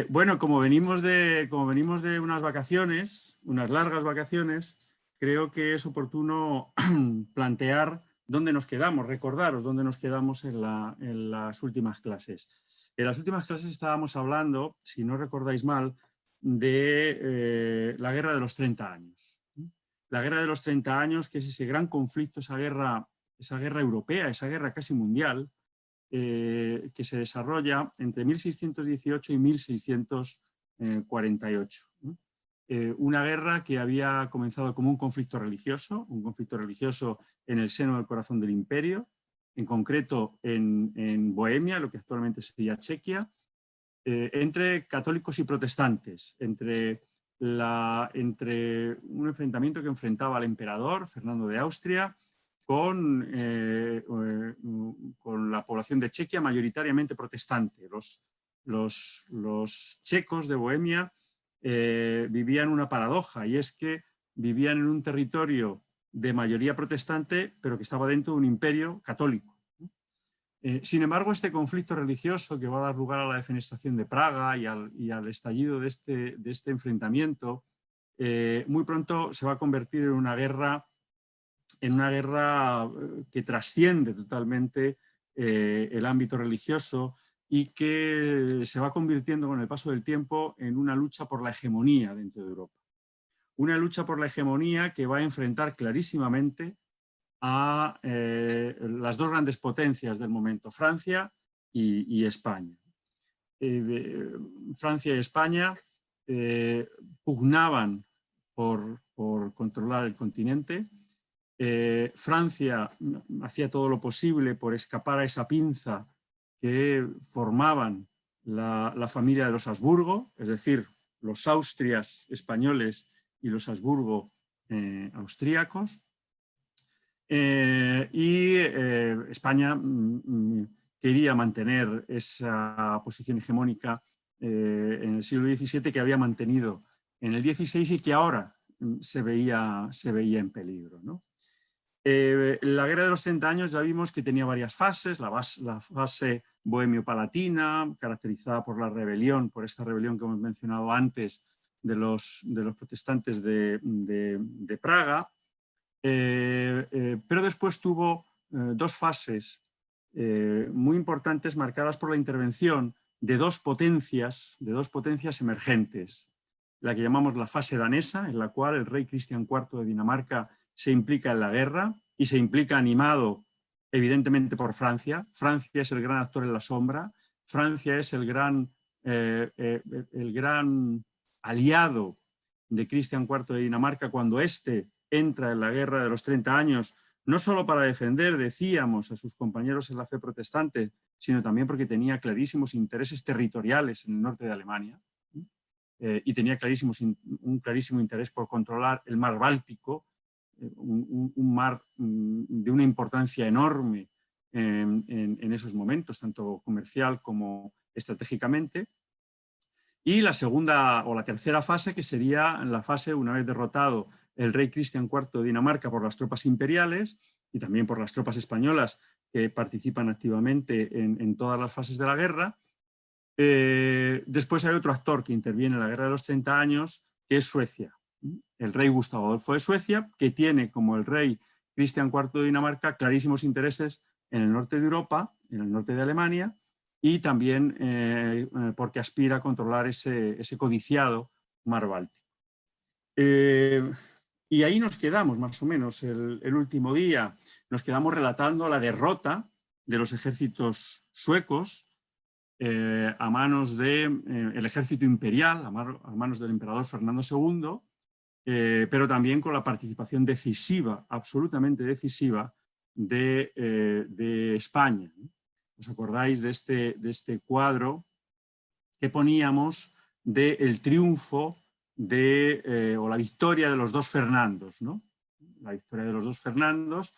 Bueno, como venimos de unas vacaciones, unas largas vacaciones, creo que es oportuno plantear dónde nos quedamos, recordaros dónde nos quedamos en las últimas clases. En las últimas clases estábamos hablando, si no recordáis mal, de la Guerra de los 30 años. La Guerra de los 30 años, que es ese gran conflicto, esa guerra europea, esa guerra casi mundial, que se desarrolla entre 1618 y 1648. Una guerra que había comenzado como un conflicto religioso en el seno del corazón del imperio, en concreto en Bohemia, lo que actualmente sería Chequia, entre católicos y protestantes, entre un enfrentamiento que enfrentaba al emperador Fernando de Austria con la población de Chequia mayoritariamente protestante. Los checos de Bohemia vivían una paradoja, y es que vivían en un territorio de mayoría protestante, pero que estaba dentro de un imperio católico. Sin embargo, este conflicto religioso, que va a dar lugar a la defenestración de Praga y al estallido de este enfrentamiento, muy pronto se va a convertir en una guerra que trasciende totalmente el ámbito religioso y que se va convirtiendo con el paso del tiempo en una lucha por la hegemonía dentro de Europa. Una lucha por la hegemonía que va a enfrentar clarísimamente a las dos grandes potencias del momento, Francia y España. Francia y España pugnaban por controlar el continente. Francia hacía todo lo posible por escapar a esa pinza que formaban la familia de los Habsburgo, es decir, los Austrias españoles y los Habsburgo austríacos. España quería mantener esa posición hegemónica en el siglo XVII que había mantenido en el XVI y que ahora se veía en peligro, ¿no? La Guerra de los 30 años ya vimos que tenía varias fases, la fase bohemio-palatina, caracterizada por la rebelión, por esta rebelión que hemos mencionado antes de los protestantes de Praga, pero después tuvo dos fases muy importantes marcadas por la intervención de dos potencias emergentes. La que llamamos la fase danesa, en la cual el rey Cristian IV de Dinamarca se implica en la guerra y se implica animado evidentemente por Francia. Francia es el gran actor en la sombra, Francia es el gran aliado de Cristian IV de Dinamarca cuando éste entra en la Guerra de los 30 años, no solo para defender, decíamos, a sus compañeros en la fe protestante, sino también porque tenía clarísimos intereses territoriales en el norte de Alemania y tenía un clarísimo interés por controlar el mar Báltico, un mar de una importancia enorme en esos momentos, tanto comercial como estratégicamente. Y la segunda o la tercera fase, que sería la fase una vez derrotado el rey Cristian IV de Dinamarca por las tropas imperiales y también por las tropas españolas que participan activamente en todas las fases de la guerra. Después hay otro actor que interviene en la Guerra de los 30 años, que es Suecia. El rey Gustavo Adolfo de Suecia, que tiene, como el rey Cristian IV de Dinamarca, clarísimos intereses en el norte de Europa, en el norte de Alemania, y también porque aspira a controlar ese codiciado mar Báltico. Y ahí nos quedamos, más o menos, el último día. Nos quedamos relatando la derrota de los ejércitos suecos a manos del ejército imperial, a manos del emperador Fernando II, pero también con la participación decisiva, absolutamente decisiva, de España. ¿Os acordáis de este cuadro que poníamos del triunfo o la victoria de los dos Fernandos, ¿no? La victoria de los dos Fernandos,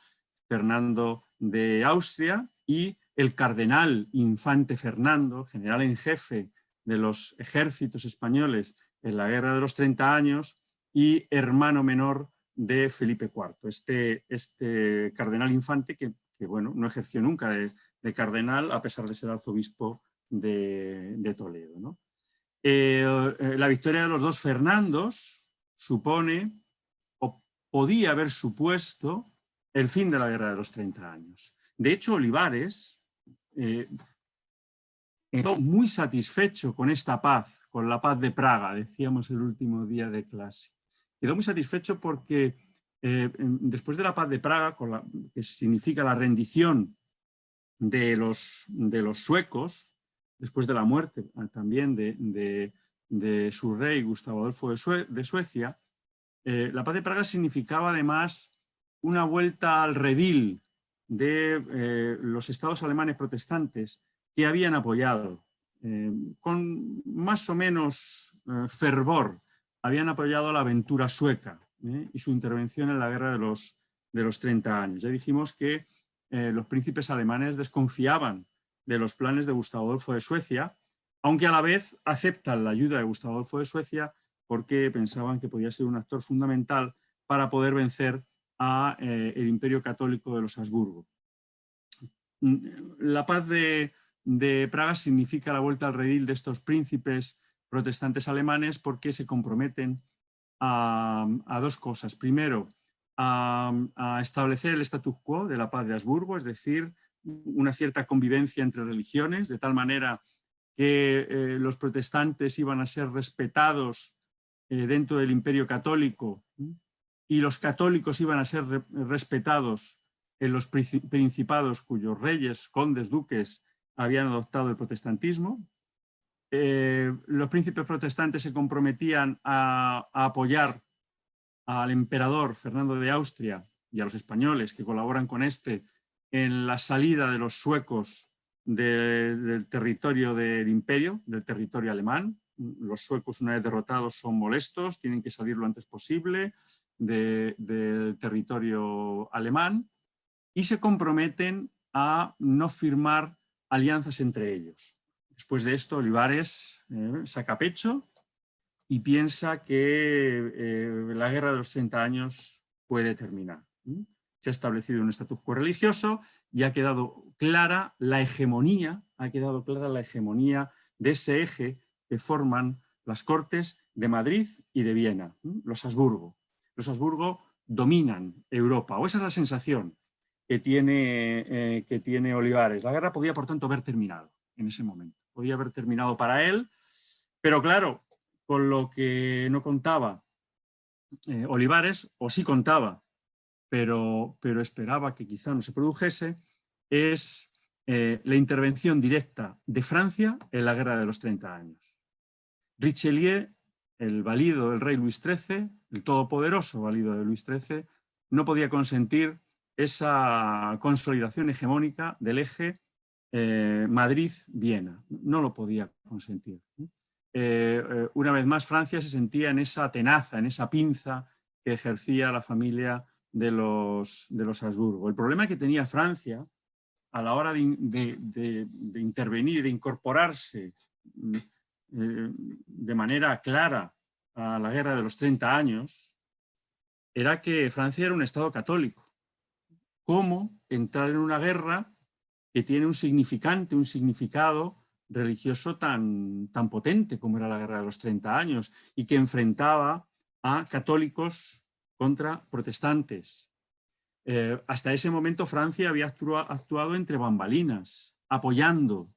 Fernando de Austria y el cardenal infante Fernando, general en jefe de los ejércitos españoles en la Guerra de los 30 años y hermano menor de Felipe IV. Este cardenal infante que bueno, no ejerció nunca de cardenal a pesar de ser arzobispo de Toledo, ¿no? La victoria de los dos Fernandos supone, o podía haber supuesto, el fin de la Guerra de los 30 años. De hecho, Olivares quedó muy satisfecho con esta paz, con la paz de Praga, decíamos el último día de clase. Quedó muy satisfecho porque después de la paz de Praga, que significa la rendición de los suecos, después de la muerte también de su rey Gustavo Adolfo de Suecia, la paz de Praga significaba además una vuelta al redil de los estados alemanes protestantes que habían apoyado con más o menos fervor, habían apoyado la aventura sueca y su intervención en la guerra de los 30 años. Ya dijimos que los príncipes alemanes desconfiaban de los planes de Gustavo Adolfo de Suecia, aunque a la vez aceptan la ayuda de Gustavo Adolfo de Suecia porque pensaban que podía ser un actor fundamental para poder vencer al Imperio Católico de los Habsburgo. La paz de Praga significa la vuelta al redil de estos príncipes protestantes alemanes porque se comprometen a dos cosas. Primero, a establecer el status quo de la paz de Habsburgo, es decir, una cierta convivencia entre religiones, de tal manera que los protestantes iban a ser respetados dentro del Imperio Católico y los católicos iban a ser respetados en los principados cuyos reyes, condes, duques habían adoptado el protestantismo. Los príncipes protestantes se comprometían a apoyar al emperador Fernando de Austria y a los españoles que colaboran con este en la salida de los suecos del territorio del imperio, del territorio alemán. Los suecos, una vez derrotados, son molestos, tienen que salir lo antes posible del territorio alemán y se comprometen a no firmar alianzas entre ellos. Después de esto, Olivares saca pecho y piensa que la guerra de los 30 años puede terminar. Se ha establecido un status quo religioso y ha quedado clara la hegemonía, de ese eje que forman las Cortes de Madrid y de Viena, los Habsburgo. Los Habsburgo dominan Europa, o esa es la sensación que tiene Olivares. La guerra podía, por tanto, haber terminado en ese momento. Podía haber terminado para él, pero claro, con lo que no contaba Olivares, o sí contaba, pero esperaba que quizá no se produjese, es la intervención directa de Francia en la guerra de los 30 años. Richelieu, el valido del rey Luis XIII, el todopoderoso valido de Luis XIII, no podía consentir esa consolidación hegemónica del eje Madrid-Viena. No lo podía consentir. Una vez más, Francia se sentía en esa tenaza, en esa pinza que ejercía la familia de los Habsburgo. El problema que tenía Francia a la hora de intervenir, de incorporarse de manera clara a la guerra de los 30 años, era que Francia era un Estado católico. ¿Cómo entrar en una guerra que tiene un significado religioso tan potente como era la guerra de los 30 años y que enfrentaba a católicos contra protestantes? Hasta ese momento Francia había actuado entre bambalinas, apoyando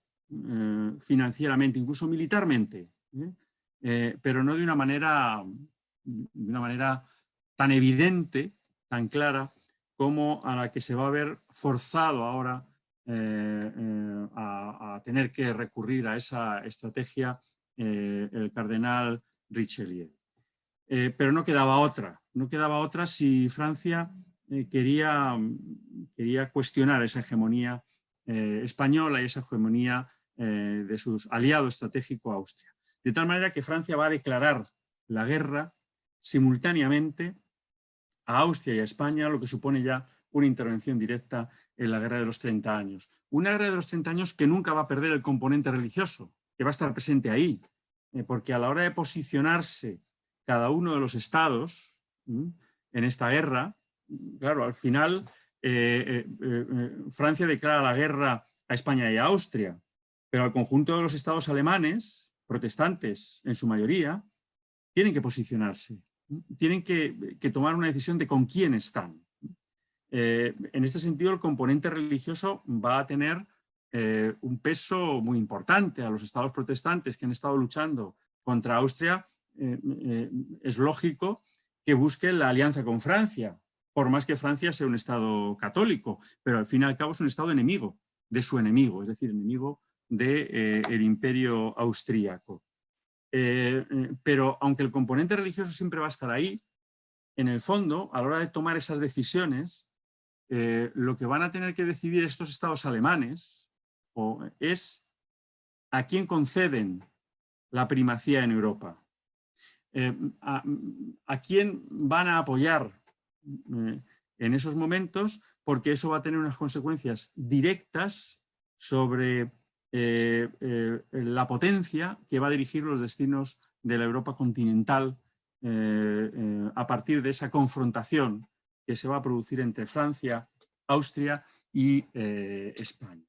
financieramente, incluso militarmente, pero no de una manera tan evidente, tan clara, como a la que se va a ver forzado ahora a tener que recurrir a esa estrategia el cardenal Richelieu. Pero no quedaba otra si Francia quería cuestionar esa hegemonía española y esa hegemonía de sus aliados estratégicos Austria. De tal manera que Francia va a declarar la guerra simultáneamente a Austria y a España, lo que supone ya una intervención directa en la guerra de los 30 años. Una guerra de los 30 años que nunca va a perder el componente religioso, que va a estar presente ahí, porque a la hora de posicionarse cada uno de los estados en esta guerra, claro, al final Francia declara la guerra a España y a Austria, pero al conjunto de los estados alemanes protestantes en su mayoría, tienen que posicionarse, tienen que tomar una decisión de con quién están. En este sentido, el componente religioso va a tener un peso muy importante. A los estados protestantes que han estado luchando contra Austria, es lógico que busquen la alianza con Francia, por más que Francia sea un estado católico, pero al fin y al cabo es un estado enemigo de su enemigo, es decir, enemigo del imperio austríaco. Pero aunque el componente religioso siempre va a estar ahí, en el fondo, a la hora de tomar esas decisiones, lo que van a tener que decidir estos estados alemanes es a quién conceden la primacía en Europa. A quién van a apoyar en esos momentos, porque eso va a tener unas consecuencias directas sobre la potencia que va a dirigir los destinos de la Europa continental a partir de esa confrontación que se va a producir entre Francia, Austria y España.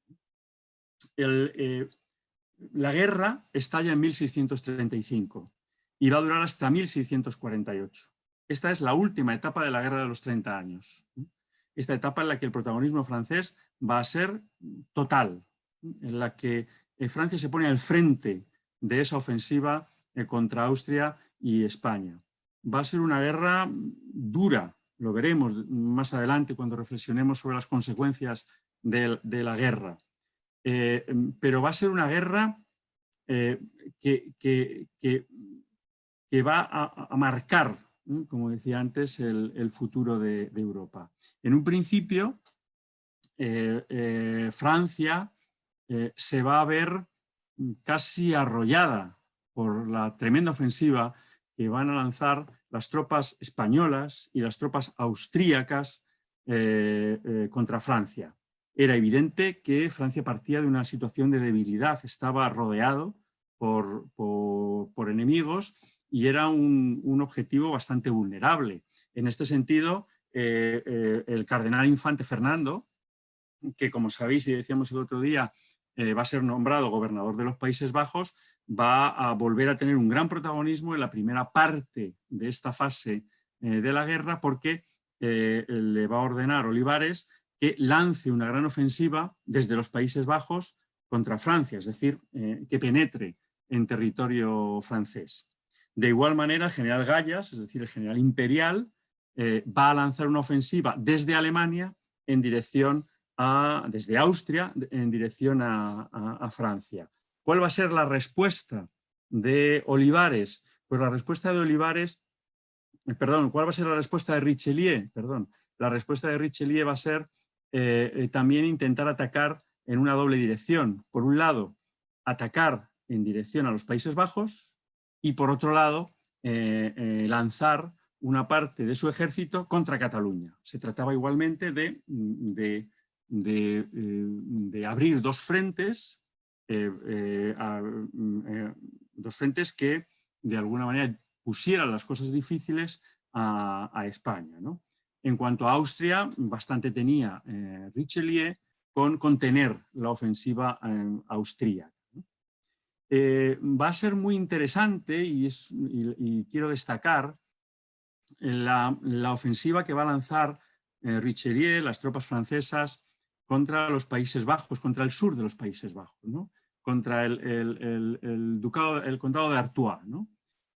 La guerra estalla en 1635 y va a durar hasta 1648. Esta es la última etapa de la Guerra de los 30 años. Esta etapa en la que el protagonismo francés va a ser total, en la que Francia se pone al frente de esa ofensiva contra Austria y España. Va a ser una guerra dura, lo veremos más adelante cuando reflexionemos sobre las consecuencias de la guerra. Pero va a ser una guerra que va a marcar, como decía antes, el futuro de Europa. En un principio, Francia se va a ver casi arrollada por la tremenda ofensiva que van a lanzar las tropas españolas y las tropas austríacas contra Francia. Era evidente que Francia partía de una situación de debilidad, estaba rodeado por enemigos y era un objetivo bastante vulnerable. En este sentido, el cardenal infante Fernando, que como sabéis y decíamos el otro día, va a ser nombrado gobernador de los Países Bajos, va a volver a tener un gran protagonismo en la primera parte de esta fase de la guerra, porque le va a ordenar Olivares que lance una gran ofensiva desde los Países Bajos contra Francia, es decir, que penetre en territorio francés. De igual manera, el general Gallas, es decir, el general imperial, va a lanzar una ofensiva desde Alemania en dirección desde Austria en dirección a Francia. ¿Cuál va a ser la respuesta de Olivares? Pues la respuesta de Olivares, ¿cuál va a ser la respuesta de Richelieu? La respuesta de Richelieu va a ser también intentar atacar en una doble dirección. Por un lado, atacar en dirección a los Países Bajos y por otro lado, lanzar una parte de su ejército contra Cataluña. Se trataba igualmente de abrir dos frentes, que de alguna manera pusieran las cosas difíciles a España, ¿no? En cuanto a Austria, bastante tenía Richelieu con contener la ofensiva austríaca. Va a ser muy interesante y quiero destacar la ofensiva que va a lanzar Richelieu, las tropas francesas, contra los Países Bajos, contra el sur de los Países Bajos, ¿no? Contra el condado de Artois, ¿no?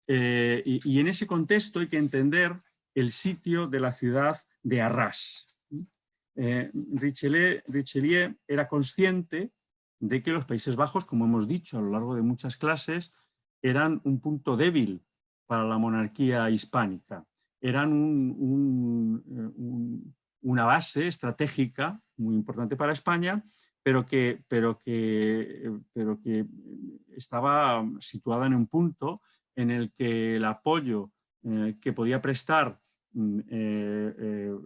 Y en ese contexto hay que entender el sitio de la ciudad de Arras. Richelieu era consciente de que los Países Bajos, como hemos dicho a lo largo de muchas clases, eran un punto débil para la monarquía hispánica. Eran una base estratégica muy importante para España, pero que estaba situada en un punto en el que el apoyo que podía prestar el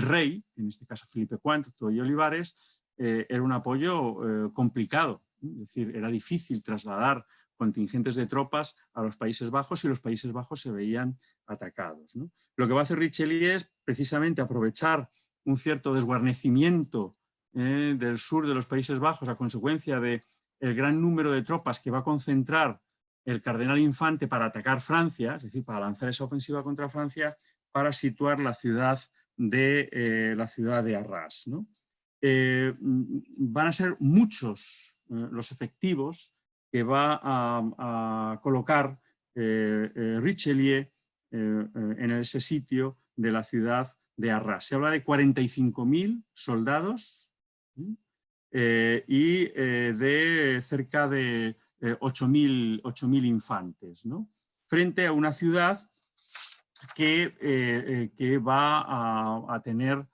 rey, en este caso Felipe IV y Olivares, era un apoyo complicado. Es decir, era difícil trasladar contingentes de tropas a los Países Bajos y los Países Bajos se veían atacados, ¿no? Lo que va a hacer Richelieu es precisamente aprovechar un cierto desguarnecimiento del sur de los Países Bajos a consecuencia de el gran número de tropas que va a concentrar el cardenal Infante para atacar Francia, es decir, para lanzar esa ofensiva contra Francia, para situar la ciudad de Arras, ¿no? Van a ser muchos los efectivos que va a colocar Richelieu en ese sitio de la ciudad de Arras. Se habla de 45.000 soldados y de cerca de 8.000 infantes, ¿no? Frente a una ciudad que va a tener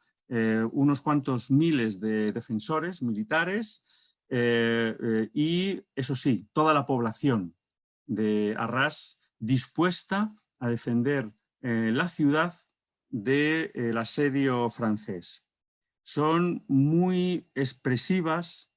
unos cuantos miles de defensores militares y, eso sí, toda la población de Arras dispuesta a defender la ciudad del asedio francés. Son muy expresivas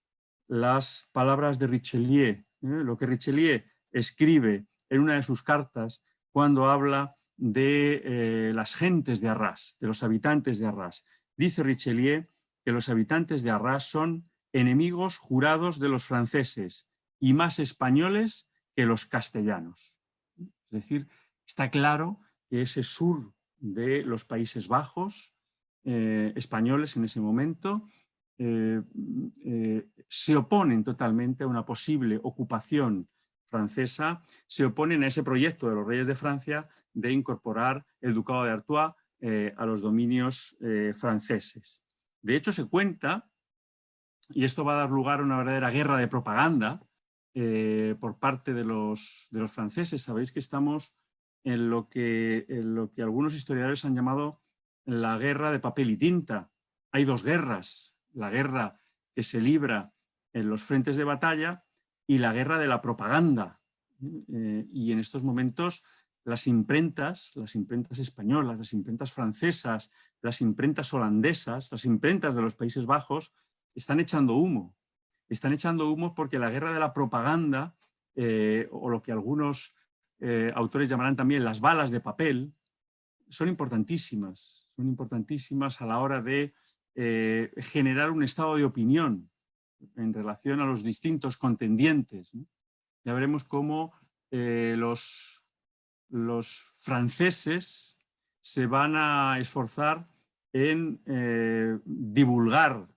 las palabras de Richelieu, lo que Richelieu escribe en una de sus cartas cuando habla de las gentes de Arras, de los habitantes de Arras. Dice Richelieu que los habitantes de Arras son enemigos jurados de los franceses y más españoles que los castellanos. Es decir, está claro que ese sur de los Países Bajos, españoles en ese momento, se oponen totalmente a una posible ocupación francesa, se oponen a ese proyecto de los reyes de Francia de incorporar el ducado de Artois a los dominios franceses. De hecho, se cuenta, y esto va a dar lugar a una verdadera guerra de propaganda por parte de los franceses. Sabéis que estamos en lo que algunos historiadores han llamado la guerra de papel y tinta. Hay dos guerras, la guerra que se libra en los frentes de batalla y la guerra de la propaganda. Y en estos momentos las imprentas españolas, las imprentas francesas, las imprentas holandesas, las imprentas de los Países Bajos están echando humo. Están echando humo porque la guerra de la propaganda, o lo que algunos autores llamarán también las balas de papel, son importantísimas a la hora de generar un estado de opinión en relación a los distintos contendientes, ¿no? Ya veremos cómo los franceses se van a esforzar en divulgar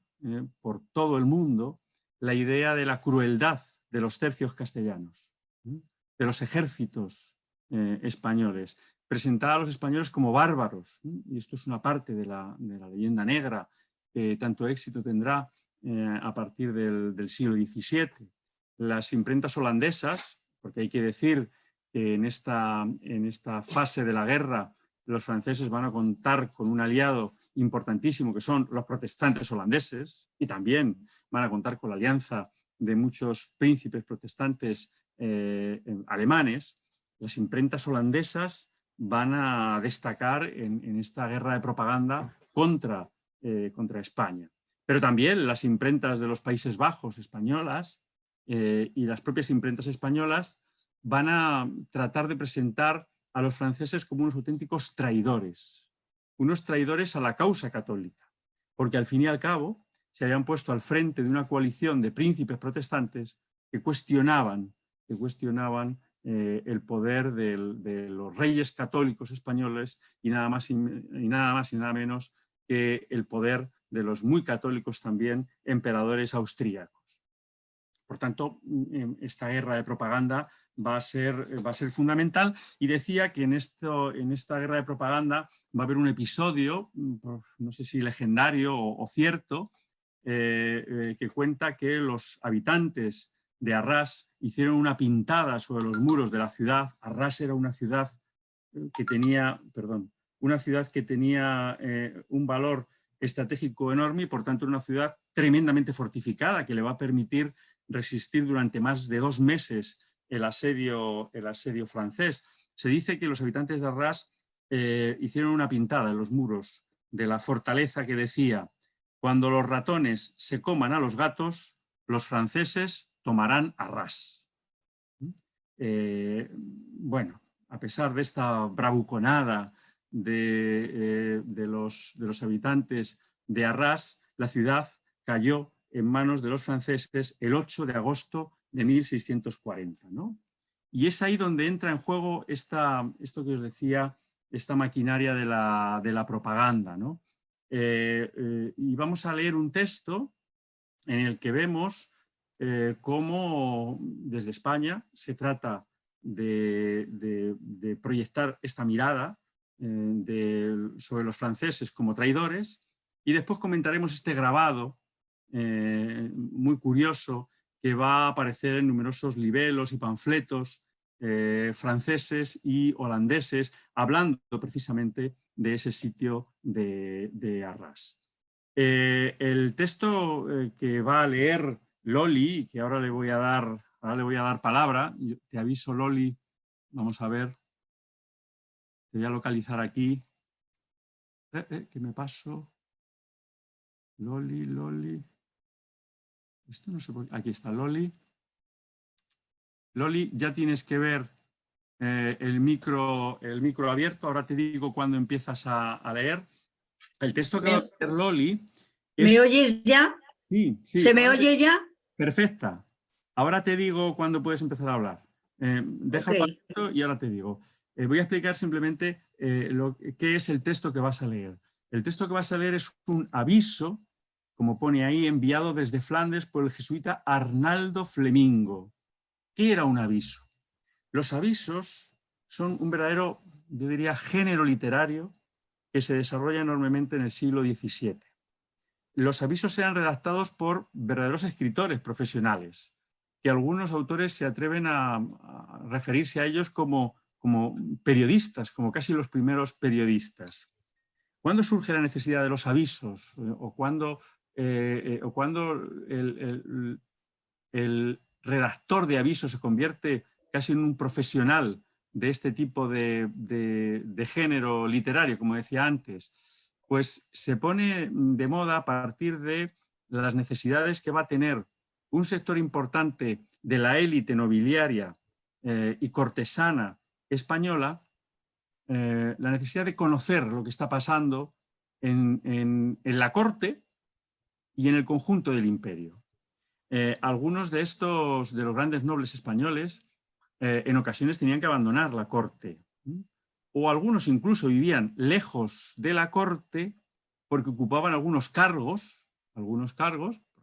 por todo el mundo la idea de la crueldad de los tercios castellanos, de los ejércitos españoles, presentar a los españoles como bárbaros, y esto es una parte de la leyenda negra que tanto éxito tendrá a partir del siglo XVII. Las imprentas holandesas, porque hay que decir que en esta fase de la guerra los franceses van a contar con un aliado importantísimo que son los protestantes holandeses, y también van a contar con la alianza de muchos príncipes protestantes alemanes. Las imprentas holandesas van a destacar en esta guerra de propaganda contra España. Pero también las imprentas de los Países Bajos españolas y las propias imprentas españolas van a tratar de presentar a los franceses como unos auténticos traidores, unos traidores a la causa católica, porque al fin y al cabo se habían puesto al frente de una coalición de príncipes protestantes que cuestionaban el poder de los reyes católicos españoles y nada más y nada menos que el poder de los muy católicos también emperadores austríacos. Por tanto, esta guerra de propaganda va a ser fundamental, y decía que en esta guerra de propaganda va a haber un episodio, no sé si legendario o cierto, que cuenta que los habitantes de Arras hicieron una pintada sobre los muros de la ciudad. Arras era una ciudad que tenía, un valor estratégico enorme y por tanto una ciudad tremendamente fortificada que le va a permitir resistir durante más de 2 meses el asedio francés. Se dice que los habitantes de Arras hicieron una pintada en los muros de la fortaleza que decía: cuando los ratones se coman a los gatos, los franceses tomarán Arras. Bueno, a pesar de esta bravuconada de los habitantes de Arras, la ciudad cayó en manos de los franceses el 8 de agosto de 1640, ¿no? Y es ahí donde entra en juego esto que os decía, esta maquinaria de la propaganda, ¿no? Y vamos a leer un texto en el que vemos cómo desde España se trata de proyectar esta mirada sobre los franceses como traidores, y después comentaremos este grabado muy curioso que va a aparecer en numerosos libelos y panfletos franceses y holandeses, hablando precisamente de ese sitio de Arras. El texto que va a leer Loli, y que ahora le voy a dar palabra, te aviso, Loli, vamos a ver, te voy a localizar aquí, que me paso, Loli, esto no sé por qué, aquí está Loli. Loli, ya tienes que ver el micro abierto, ahora te digo cuando empiezas a leer. El texto que va a leer Loli es... ¿Me oyes ya? Sí. ¿Se me oye ya? Perfecta. Ahora te digo cuándo puedes empezar a hablar. Deja el papelito y ahora te digo. Voy a explicar simplemente qué es el texto que vas a leer. El texto que vas a leer es un aviso, como pone ahí, enviado desde Flandes por el jesuita Arnaldo Flemingo. ¿Qué era un aviso? Los avisos son un verdadero, yo diría, género literario que se desarrolla enormemente en el siglo XVII. Los avisos eran redactados por verdaderos escritores profesionales, que algunos autores se atreven a referirse a ellos como periodistas, como casi los primeros periodistas. ¿Cuándo surge la necesidad de los avisos? ¿O cuándo el redactor de avisos se convierte casi en un profesional de este tipo de género literario, como decía antes? Pues se pone de moda a partir de las necesidades que va a tener un sector importante de la élite nobiliaria y cortesana española, la necesidad de conocer lo que está pasando en la corte y en el conjunto del imperio. Algunos de los grandes nobles españoles en ocasiones tenían que abandonar la corte, o algunos incluso vivían lejos de la corte porque ocupaban algunos cargos, por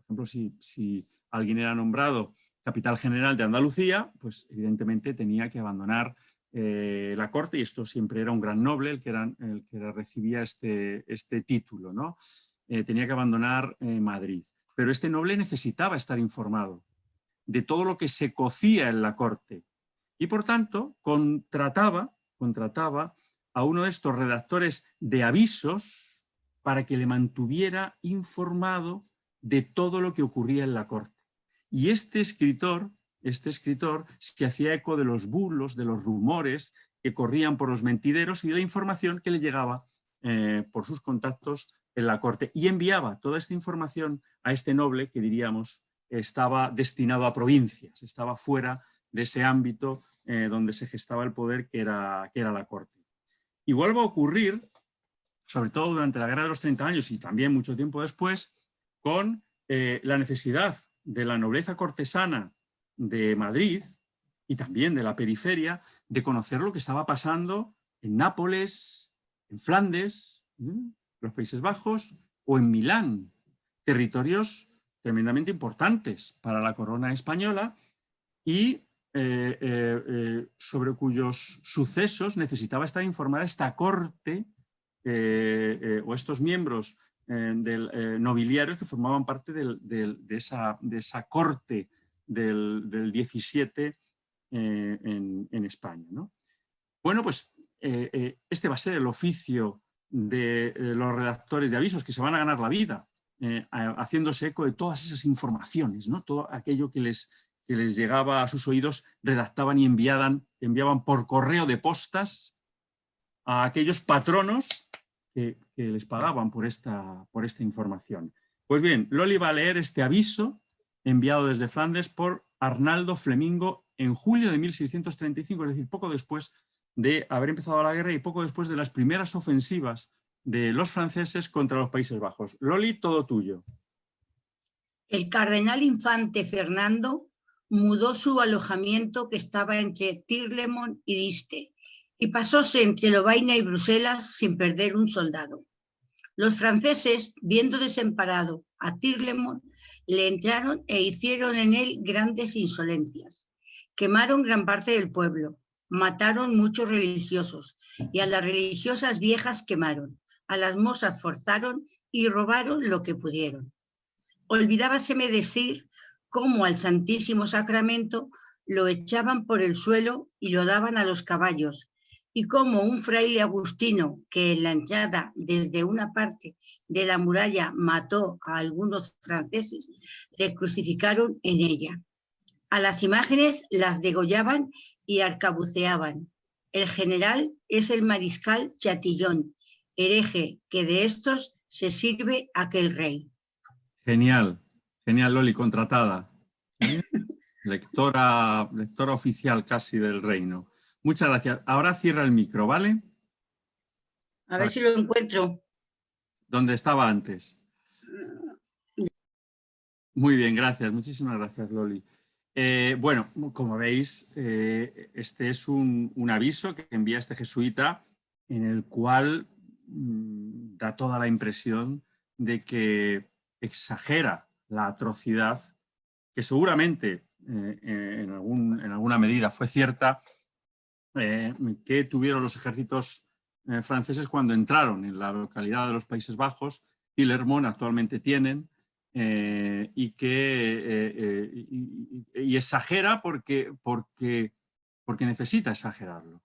ejemplo, si alguien era nombrado capital general de Andalucía, pues evidentemente tenía que abandonar la corte, y esto siempre era un gran noble el que recibía este título, ¿no? Tenía que abandonar Madrid. Pero este noble necesitaba estar informado de todo lo que se cocía en la corte y, por tanto, contrataba a uno de estos redactores de avisos para que le mantuviera informado de todo lo que ocurría en la corte. Y este escritor se hacía eco de los bulos, de los rumores que corrían por los mentideros y de la información que le llegaba por sus contactos en la corte, y enviaba toda esta información a este noble que, diríamos, estaba destinado a provincias, estaba fuera de ese ámbito donde se gestaba el poder que era la corte. Igual va a ocurrir, sobre todo durante la Guerra de los 30 años y también mucho tiempo después, con la necesidad de la nobleza cortesana de Madrid y también de la periferia de conocer lo que estaba pasando en Nápoles, en Flandes, los Países Bajos o en Milán, territorios tremendamente importantes para la corona española y sobre cuyos sucesos necesitaba estar informada esta corte o estos miembros nobiliarios que formaban parte de esa corte del 17 en España, ¿no? Bueno, pues este va a ser el oficio de los redactores de avisos, que se van a ganar la vida haciéndose eco de todas esas informaciones, ¿no? Todo aquello que les llegaba a sus oídos, redactaban y enviaban por correo de postas a aquellos patronos que les pagaban por esta información. Pues bien, Loli va a leer este aviso enviado desde Flandes por Arnaldo Flemingo en julio de 1635, es decir, poco después de haber empezado la guerra y poco después de las primeras ofensivas de los franceses contra los Países Bajos. Loli, todo tuyo. El cardenal infante Fernando mudó su alojamiento que estaba entre Tirlemont y Diste, y pasóse entre Lovaina y Bruselas sin perder un soldado. Los franceses, viendo desamparado a Tirlemont, le entraron e hicieron en él grandes insolencias. Quemaron gran parte del pueblo, mataron muchos religiosos, y a las religiosas viejas quemaron, a las mozas forzaron y robaron lo que pudieron. Olvidábaseme decir cómo al Santísimo Sacramento lo echaban por el suelo y lo daban a los caballos, y cómo un fraile agustino que en la entrada desde una parte de la muralla mató a algunos franceses, le crucificaron en ella. A las imágenes las degollaban y arcabuceaban. El general es el mariscal Chatillon, hereje que de estos se sirve aquel rey. Genial, genial, Loli, contratada. Lectora oficial casi del reino. Muchas gracias. Ahora cierra el micro, ¿vale? A ver si lo encuentro. Donde estaba antes. Muy bien, gracias. Muchísimas gracias, Loli. Bueno, como veis, este es un aviso que envía este jesuita en el cual da toda la impresión de que exagera la atrocidad que seguramente en alguna medida fue cierta, que tuvieron los ejércitos franceses cuando entraron en la localidad de los Países Bajos, Tirlemont actualmente tienen, y exagera porque necesita exagerarlo,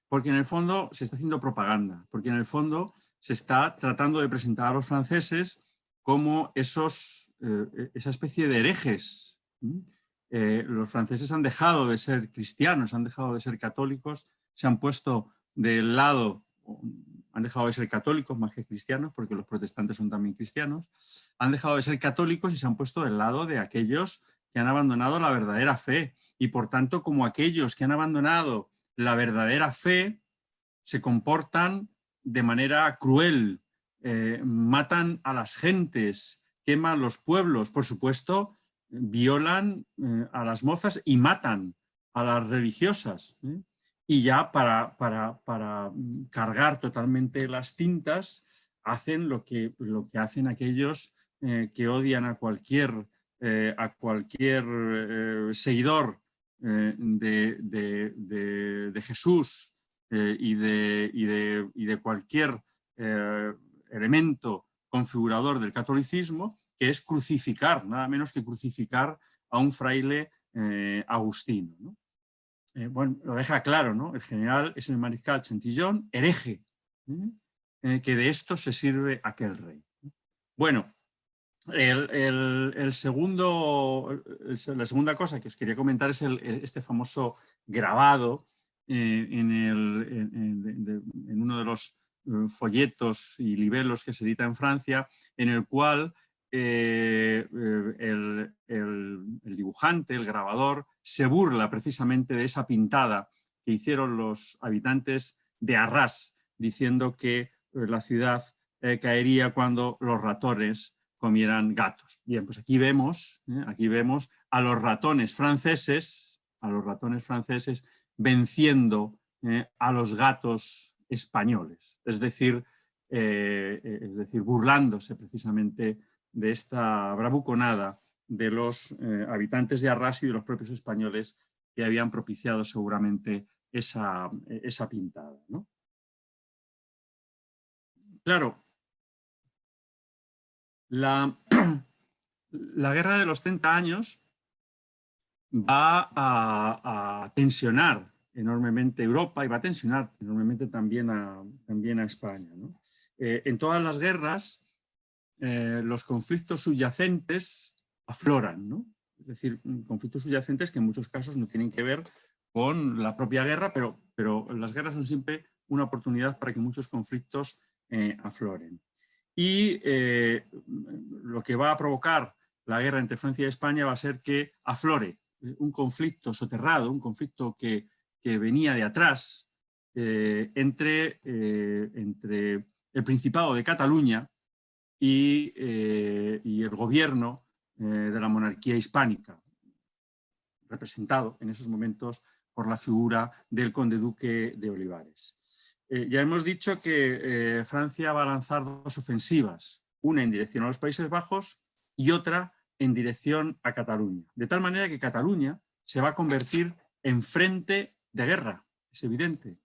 porque en el fondo se está haciendo propaganda, porque en el fondo se está tratando de presentar a los franceses como esa especie de herejes. Los franceses han dejado de ser cristianos, han dejado de ser católicos, se han puesto del lado, han dejado de ser católicos más que cristianos, porque los protestantes son también cristianos, han dejado de ser católicos y se han puesto del lado de aquellos que han abandonado la verdadera fe. Y por tanto, como aquellos que han abandonado la verdadera fe, se comportan de manera cruel, matan a las gentes, queman los pueblos, por supuesto, violan a las mozas y matan a las religiosas. Y ya para cargar totalmente las tintas, hacen lo que hacen aquellos que odian a cualquier seguidor de Jesús y de cualquier elemento configurador del catolicismo, que es crucificar, nada menos que crucificar a un fraile agustino, ¿no? Bueno, lo deja claro, ¿no? El general es el mariscal Chatillon, hereje, que de esto se sirve aquel rey. Bueno, la segunda cosa que os quería comentar es este famoso grabado en uno de los folletos y libelos que se edita en Francia, en el cual el dibujante, el grabador, se burla precisamente de esa pintada que hicieron los habitantes de Arras, diciendo que la ciudad caería cuando los ratones comieran gatos. Bien, pues aquí vemos a los ratones franceses venciendo a los gatos españoles, es decir, burlándose precisamente de esta bravuconada de los habitantes de Arras y de los propios españoles que habían propiciado seguramente esa pintada, ¿no? Claro, la guerra de los 30 años va a tensionar enormemente Europa y va a tensionar enormemente también a España, ¿no? En todas las guerras los conflictos subyacentes afloran, ¿no? Es decir, conflictos subyacentes que en muchos casos no tienen que ver con la propia guerra, pero las guerras son siempre una oportunidad para que muchos conflictos afloren. Y lo que va a provocar la guerra entre Francia y España va a ser que aflore un conflicto soterrado, un conflicto que venía de atrás entre el Principado de Cataluña y el gobierno de la monarquía hispánica. representado en esos momentos por la figura del conde duque de Olivares. Ya hemos dicho que Francia va a lanzar dos ofensivas, una en dirección a los Países Bajos y otra en dirección a Cataluña. De tal manera que Cataluña se va a convertir en frente de guerra, es evidente.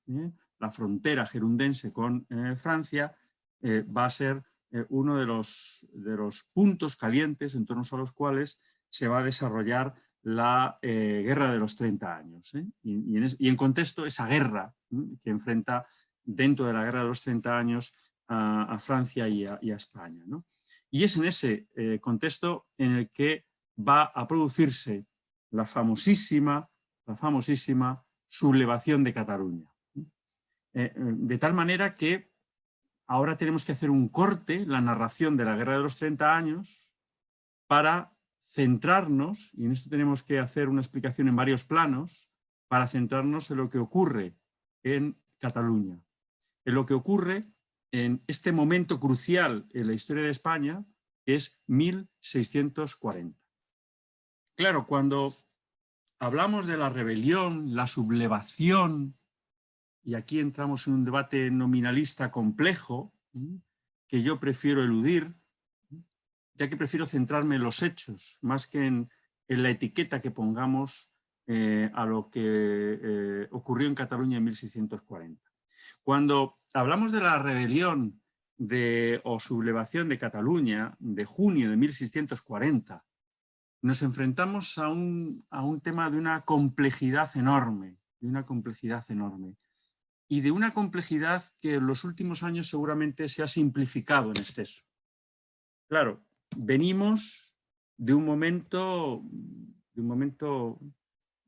La frontera gerundense con Francia va a ser uno de los puntos calientes en torno a los cuales se va a desarrollar la guerra de los 30 años. Y en contexto, esa guerra que enfrenta dentro de la guerra de los 30 años a Francia y a España, ¿no? Y es en ese contexto en el que va a producirse la famosísima sublevación de Cataluña. De tal manera que ahora tenemos que hacer un corte en la narración de la guerra de los 30 años para centrarnos, y en esto tenemos que hacer una explicación en varios planos, para centrarnos en lo que ocurre en Cataluña, en lo que ocurre en este momento crucial en la historia de España, que es 1640. Claro, cuando hablamos de la rebelión, la sublevación, y aquí entramos en un debate nominalista complejo, que yo prefiero eludir, ya que prefiero centrarme en los hechos, más que en la etiqueta que pongamos a lo que ocurrió en Cataluña en 1640. Cuando hablamos de la rebelión o sublevación de Cataluña de junio de 1640, nos enfrentamos a un tema de una complejidad enorme, y de una complejidad que en los últimos años seguramente se ha simplificado en exceso. Claro, venimos de un momento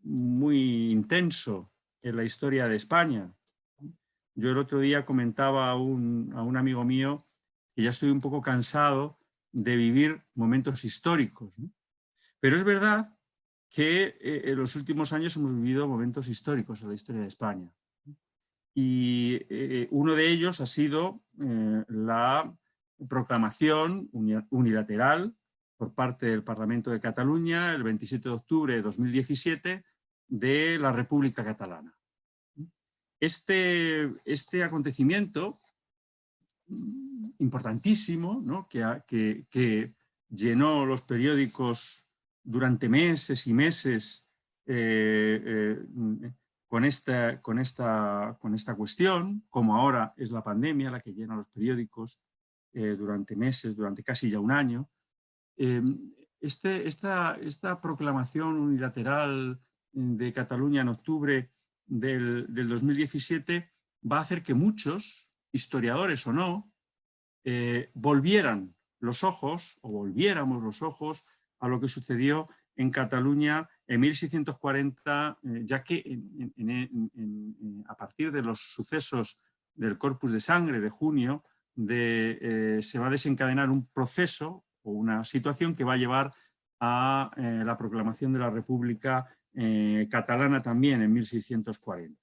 muy intenso en la historia de España. Yo el otro día comentaba a un amigo mío que ya estoy un poco cansado de vivir momentos históricos, ¿no? Pero es verdad que en los últimos años hemos vivido momentos históricos en la historia de España. Y uno de ellos ha sido la proclamación unilateral por parte del Parlamento de Cataluña el 27 de octubre de 2017 de la República Catalana. Este acontecimiento importantísimo, ¿no? que llenó los periódicos durante meses y meses con esta cuestión, como ahora es la pandemia la que llena los periódicos durante meses, durante casi ya un año. Esta proclamación unilateral de Cataluña en octubre del 2017 va a hacer que muchos, historiadores o no, volvieran los ojos, o volviéramos los ojos, a lo que sucedió en Cataluña en 1640, ya que a partir de los sucesos del Corpus de Sangre de junio, se va a desencadenar un proceso o una situación que va a llevar a la proclamación de la República Catalana también en 1640.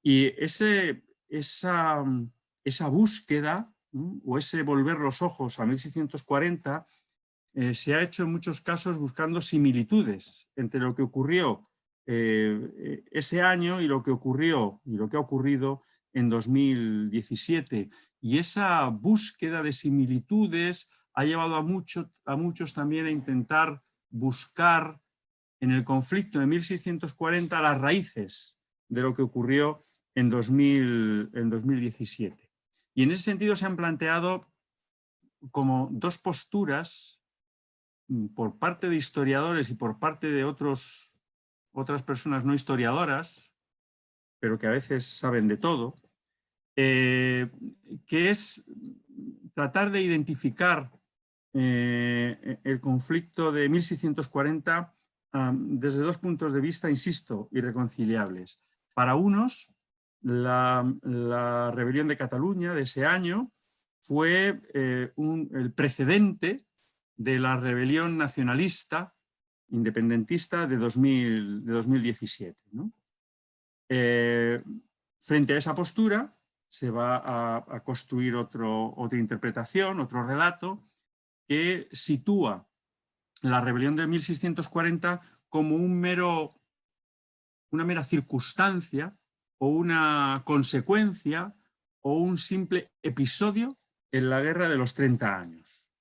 Y esa búsqueda, o ese volver los ojos a 1640, se ha hecho en muchos casos buscando similitudes entre lo que ocurrió ese año y lo que ocurrió y lo que ha ocurrido en 2017. Y esa búsqueda de similitudes ha llevado a muchos también a intentar buscar en el conflicto de 1640 las raíces de lo que ocurrió en 2017. Y en ese sentido se han planteado como dos posturas por parte de historiadores y por parte de otras personas no historiadoras, pero que a veces saben de todo, que es tratar de identificar el conflicto de 1640 desde dos puntos de vista, insisto, irreconciliables. Para unos, la rebelión de Cataluña de ese año fue el precedente de la rebelión nacionalista independentista de 2017, ¿no? Frente a esa postura se va a construir otra interpretación, otro relato, que sitúa la rebelión de 1640 como un mero una mera circunstancia o una consecuencia o un simple episodio en la guerra de los 30 años.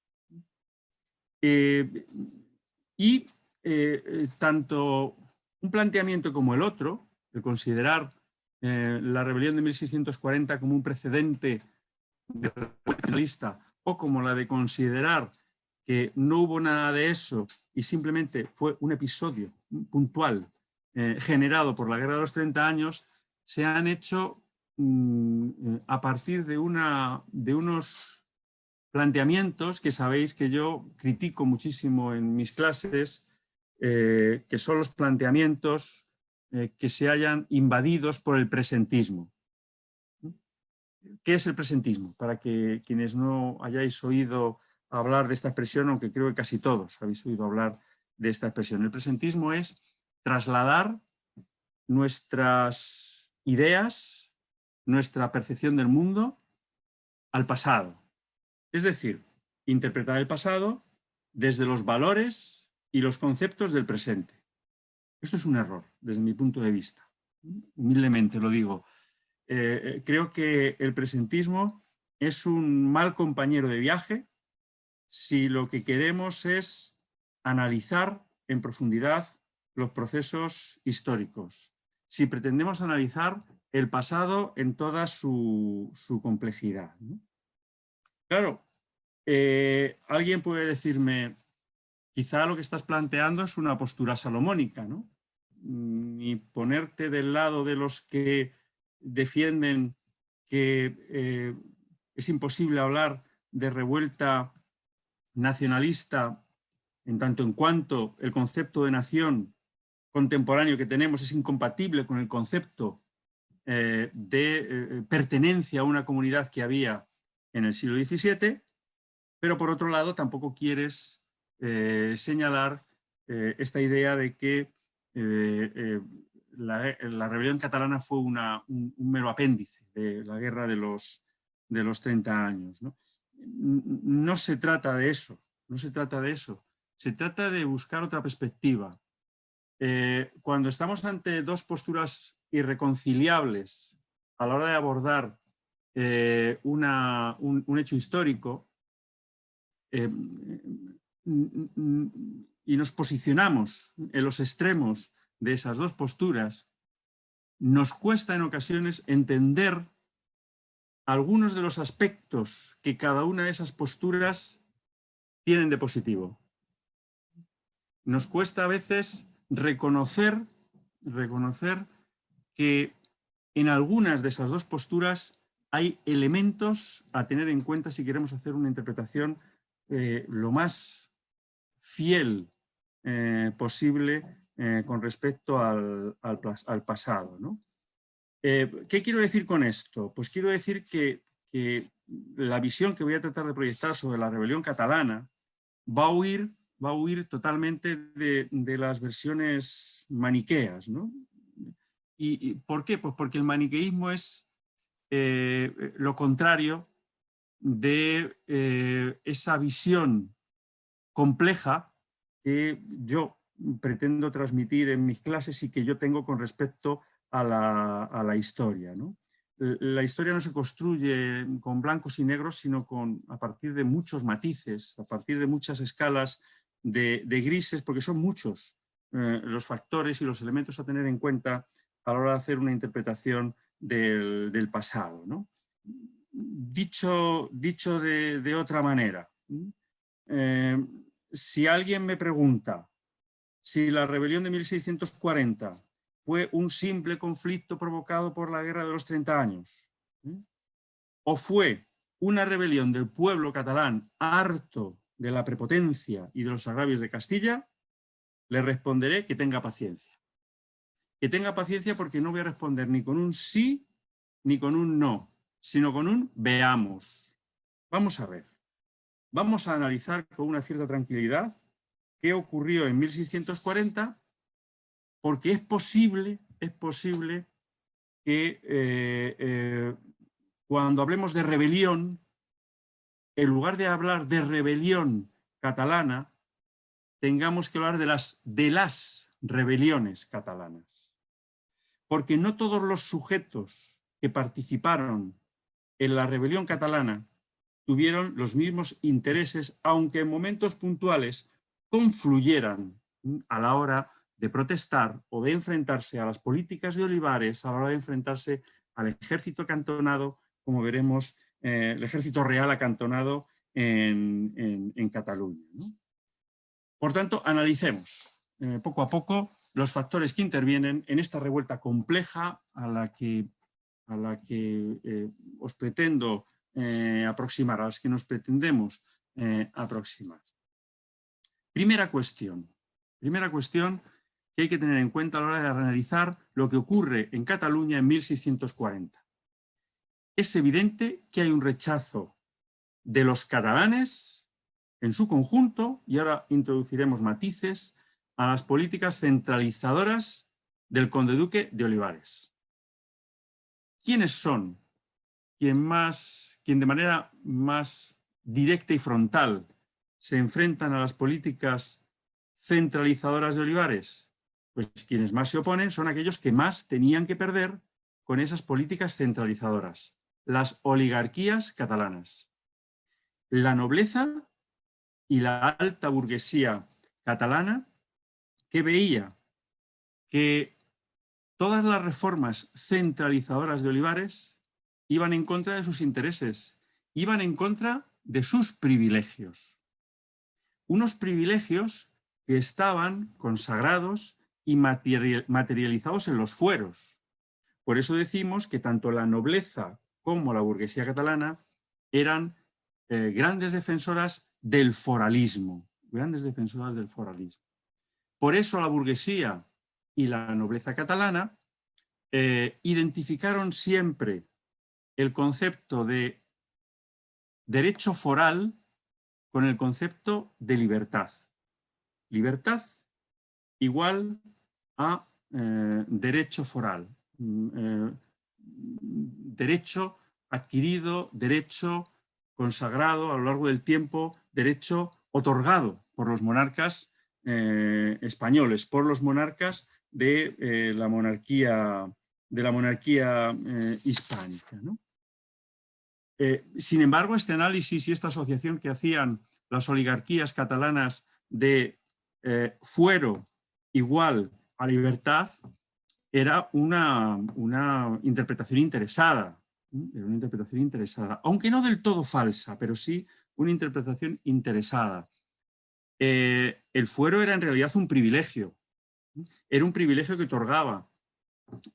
Tanto un planteamiento como el otro, el considerar la rebelión de 1640 como un precedente nacionalista o como la de considerar que no hubo nada de eso y simplemente fue un episodio puntual generado por la guerra de los 30 años, se han hecho a partir de unos planteamientos que sabéis que yo critico muchísimo en mis clases, que son los planteamientos que se hayan invadidos por el presentismo. ¿Qué es el presentismo? Para que quienes no hayáis oído hablar de esta expresión, aunque creo que casi todos habéis oído hablar de esta expresión. El presentismo es trasladar nuestras ideas, nuestra percepción del mundo al pasado. Es decir, interpretar el pasado desde los valores y los conceptos del presente. Esto es un error, desde mi punto de vista. Humildemente lo digo. Creo que el presentismo es un mal compañero de viaje si lo que queremos es analizar en profundidad los procesos históricos, si pretendemos analizar el pasado en toda su complejidad, ¿no? Claro, alguien puede decirme, quizá lo que estás planteando es una postura salomónica, ¿no? Y ponerte del lado de los que defienden que es imposible hablar de revuelta nacionalista en tanto en cuanto el concepto de nación contemporáneo que tenemos es incompatible con el concepto de pertenencia a una comunidad que había en el siglo XVII, pero por otro lado tampoco quieres señalar esta idea de que la rebelión catalana fue un mero apéndice de la guerra de los 30 años, ¿no? No se trata de eso, no se trata de eso. Se trata de buscar otra perspectiva. Cuando estamos ante dos posturas irreconciliables a la hora de abordar un hecho histórico y nos posicionamos en los extremos de esas dos posturas, nos cuesta en ocasiones entender algunos de los aspectos que cada una de esas posturas tienen de positivo. Nos cuesta a veces reconocer que en algunas de esas dos posturas hay elementos a tener en cuenta si queremos hacer una interpretación lo más fiel posible con respecto al pasado, ¿no? ¿Qué quiero decir con esto? Pues quiero decir que la visión que voy a tratar de proyectar sobre la rebelión catalana va a huir totalmente de las versiones maniqueas, ¿no? ¿Y por qué? Pues porque el maniqueísmo es lo contrario de esa visión compleja que yo pretendo transmitir en mis clases y que yo tengo con respecto a la historia, ¿no? La historia no se construye con blancos y negros, sino a partir de muchos matices, a partir de muchas escalas de grises, porque son muchos los factores y los elementos a tener en cuenta a la hora de hacer una interpretación del pasado, ¿no? Dicho de otra manera, si alguien me pregunta si la rebelión de 1640 fue un simple conflicto provocado por la guerra de los 30 años, o fue una rebelión del pueblo catalán harto de la prepotencia y de los agravios de Castilla, le responderé que tenga paciencia. Que tenga paciencia porque no voy a responder ni con un sí ni con un no, sino con un veamos. Vamos a ver. Vamos a analizar con una cierta tranquilidad qué ocurrió en 1640, porque es posible que cuando hablemos de rebelión, en lugar de hablar de rebelión catalana, tengamos que hablar de las rebeliones catalanas. porque no todos los sujetos que participaron en la rebelión catalana tuvieron los mismos intereses, aunque en momentos puntuales confluyeran a la hora de protestar o de enfrentarse a las políticas de Olivares, a la hora de enfrentarse al ejército acantonado, como veremos, el ejército real acantonado en Cataluña, ¿no? Por tanto, analicemos poco a poco los factores que intervienen en esta revuelta compleja a la que os pretendo aproximar, a las que nos pretendemos aproximar. Primera cuestión que hay que tener en cuenta a la hora de analizar lo que ocurre en Cataluña en 1640. Es evidente que hay un rechazo de los catalanes en su conjunto, y ahora introduciremos matices, a las políticas centralizadoras del conde-duque de Olivares. ¿Quiénes son quien de manera más directa y frontal se enfrentan a las políticas centralizadoras de Olivares? Pues quienes más se oponen son aquellos que más tenían que perder con esas políticas centralizadoras, las oligarquías catalanas. La nobleza y la alta burguesía catalana, que veía que todas las reformas centralizadoras de Olivares iban en contra de sus intereses, iban en contra de sus privilegios. Unos privilegios que estaban consagrados y materializados en los fueros. Por eso decimos que tanto la nobleza como la burguesía catalana eran grandes defensoras del foralismo, Por eso la burguesía y la nobleza catalana identificaron siempre el concepto de derecho foral con el concepto de libertad. Libertad igual a derecho foral. Derecho adquirido, derecho consagrado a lo largo del tiempo, derecho otorgado por los monarcas españoles, por los monarcas de la monarquía hispánica, ¿no? Sin embargo, este análisis y esta asociación que hacían las oligarquías catalanas de fuero igual a libertad era una interpretación interesada. Era una interpretación interesada, aunque no del todo falsa, pero sí una interpretación interesada. El fuero era en realidad un privilegio. Era un privilegio que otorgaba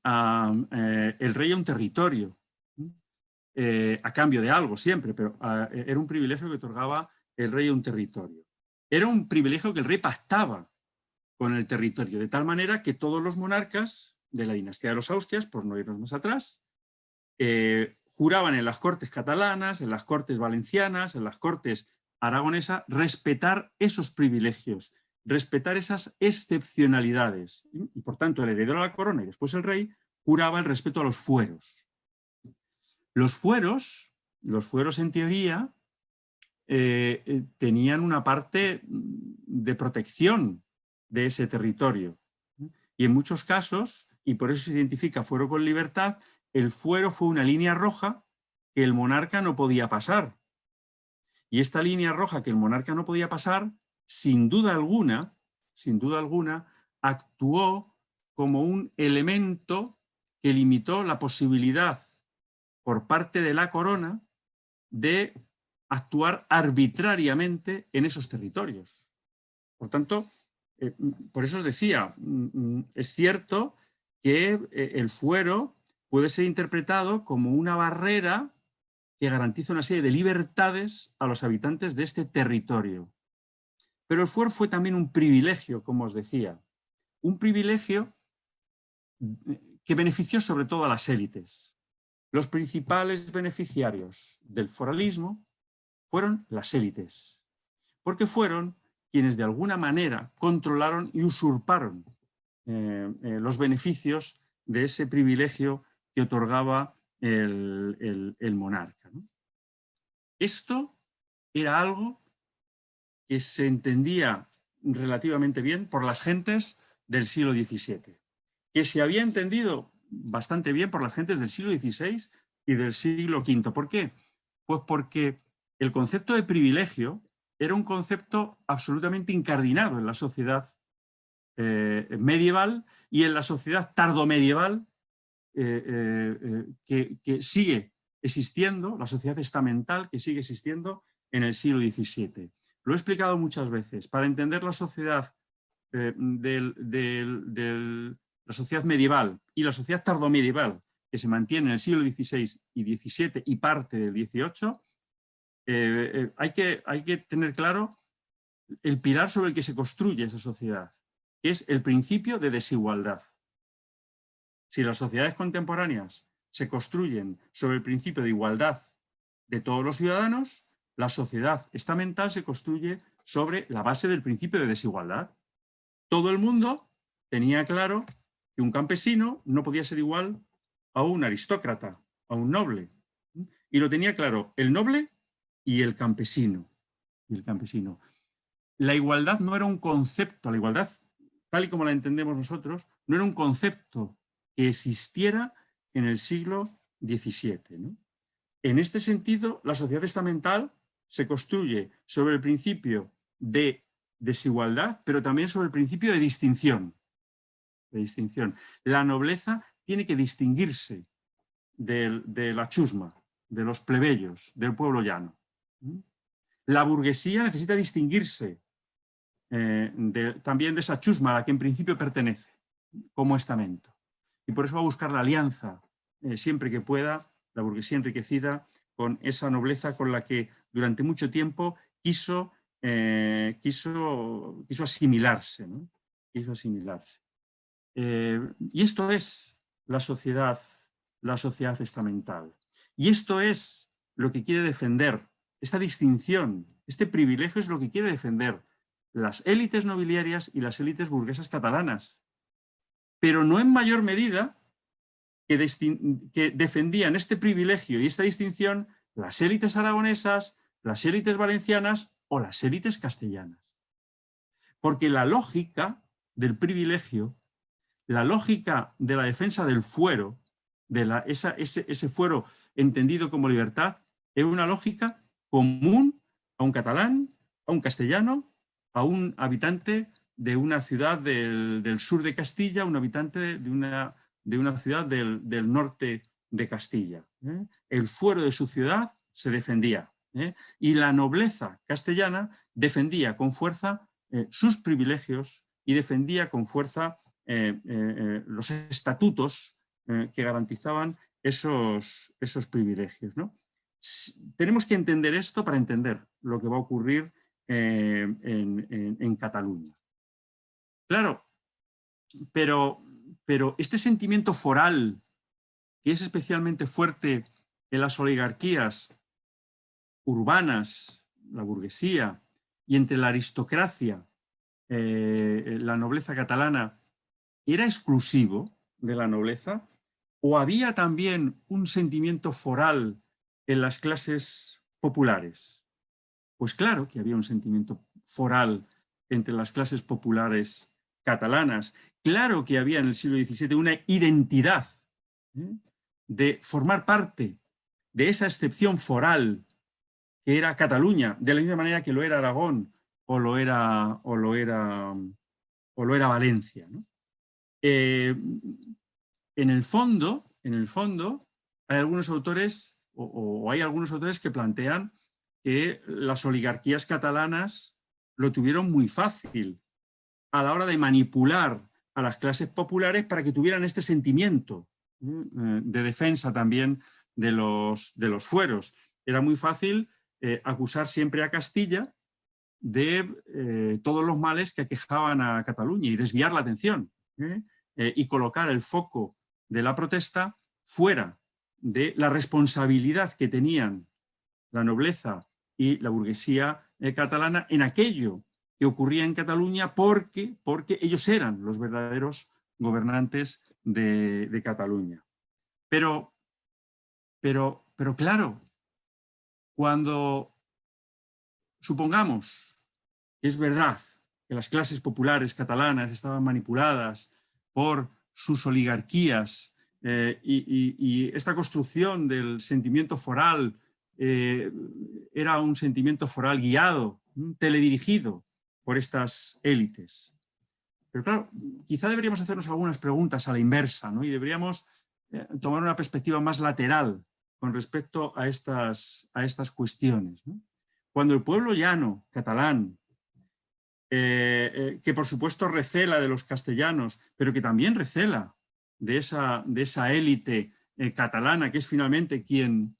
el rey a un territorio, a cambio de algo siempre, pero era un privilegio que otorgaba el rey a un territorio. Era un privilegio que el rey pactaba con el territorio, de tal manera que todos los monarcas de la dinastía de los Austrias, por no irnos más atrás, juraban en las cortes catalanas, en las cortes valencianas, en las cortes aragonesas, respetar esos privilegios, respetar esas excepcionalidades. Y por tanto el heredero a la corona y después el rey juraba el respeto a los fueros. Los fueros en teoría tenían una parte de protección de ese territorio. Y en muchos casos, y por eso se identifica fuero con libertad, el fuero fue una línea roja que el monarca no podía pasar. Y esta línea roja que el monarca no podía pasar, sin duda alguna, actuó como un elemento que limitó la posibilidad por parte de la corona de actuar arbitrariamente en esos territorios. Por tanto, por eso os decía, es cierto que el fuero puede ser interpretado como una barrera que garantiza una serie de libertades a los habitantes de este territorio. Pero el fuero fue también un privilegio, como os decía, un privilegio que benefició sobre todo a las élites. Los principales beneficiarios del foralismo fueron las élites, porque fueron quienes de alguna manera controlaron y usurparon los beneficios de ese privilegio que otorgaba el monarca, ¿no? Esto era algo que se entendía relativamente bien por las gentes del siglo XVII, que se había entendido bastante bien por las gentes del siglo XVI y del siglo V. ¿Por qué? Pues porque el concepto de privilegio era un concepto absolutamente incardinado en la sociedad medieval y en la sociedad tardomedieval que sigue existiendo, la sociedad estamental que sigue existiendo en el siglo XVII. Lo he explicado muchas veces. Para entender la sociedad la sociedad medieval y la sociedad tardomedieval que se mantiene en el siglo XVI y XVII y parte del XVIII, hay que tener claro el pilar sobre el que se construye esa sociedad, que es el principio de desigualdad. Si las sociedades contemporáneas se construyen sobre el principio de igualdad de todos los ciudadanos, la sociedad estamental se construye sobre la base del principio de desigualdad. Todo el mundo tenía claro que un campesino no podía ser igual a un aristócrata, a un noble. Y lo tenía claro el noble y el campesino. La igualdad no era un concepto, la igualdad, tal y como la entendemos nosotros, no era un concepto que existiera en el siglo XVII, ¿no? En este sentido, la sociedad estamental se construye sobre el principio de desigualdad, pero también sobre el principio de distinción. La nobleza tiene que distinguirse de la chusma, de los plebeyos, del pueblo llano. La burguesía necesita distinguirse también de esa chusma a la que en principio pertenece, como estamento. Y por eso va a buscar la alianza, siempre que pueda, la burguesía enriquecida, con esa nobleza con la que durante mucho tiempo quiso asimilarse, ¿no? Y esto es la sociedad estamental. Y esto es lo que quiere defender, esta distinción, este privilegio es lo que quiere defender las élites nobiliarias y las élites burguesas catalanas, pero no en mayor medida que defendían este privilegio y esta distinción las élites aragonesas, las élites valencianas o las élites castellanas. Porque la lógica del privilegio, la lógica de la defensa del fuero, ese fuero entendido como libertad, es una lógica común a un catalán, a un castellano, a un habitante de una ciudad del sur de Castilla, un habitante de una ciudad del norte de Castilla. El fuero de su ciudad se defendía, y la nobleza castellana defendía con fuerza sus privilegios y defendía con fuerza los estatutos que garantizaban esos privilegios, ¿no? Tenemos que entender esto para entender lo que va a ocurrir en Cataluña. Claro, pero este sentimiento foral, que es especialmente fuerte en las oligarquías urbanas, la burguesía, y entre la aristocracia, la nobleza catalana, ¿era exclusivo de la nobleza? ¿O había también un sentimiento foral en las clases populares? Pues claro que había un sentimiento foral entre las clases populares catalanas. Claro que había en el siglo XVII una identidad de formar parte de esa excepción foral que era Cataluña, de la misma manera que lo era Aragón o lo era Valencia, ¿no? En el fondo, hay algunos autores, hay algunos autores que plantean que las oligarquías catalanas lo tuvieron muy fácil a la hora de manipular a las clases populares para que tuvieran este sentimiento de defensa también de los fueros. Era muy fácil acusar siempre a Castilla de todos los males que aquejaban a Cataluña y desviar la atención y colocar el foco de la protesta fuera de la responsabilidad que tenían la nobleza y la burguesía catalana en aquello que ocurría en Cataluña porque ellos eran los verdaderos gobernantes de Cataluña. Pero claro, cuando supongamos que es verdad que las clases populares catalanas estaban manipuladas por sus oligarquías y esta construcción del sentimiento foral era un sentimiento foral guiado, teledirigido por estas élites. Pero claro, quizá deberíamos hacernos algunas preguntas a la inversa, ¿no? Y deberíamos tomar una perspectiva más lateral con respecto a estas cuestiones, ¿no? Cuando el pueblo llano, catalán, que por supuesto recela de los castellanos, pero que también recela de esa élite catalana, que es finalmente quien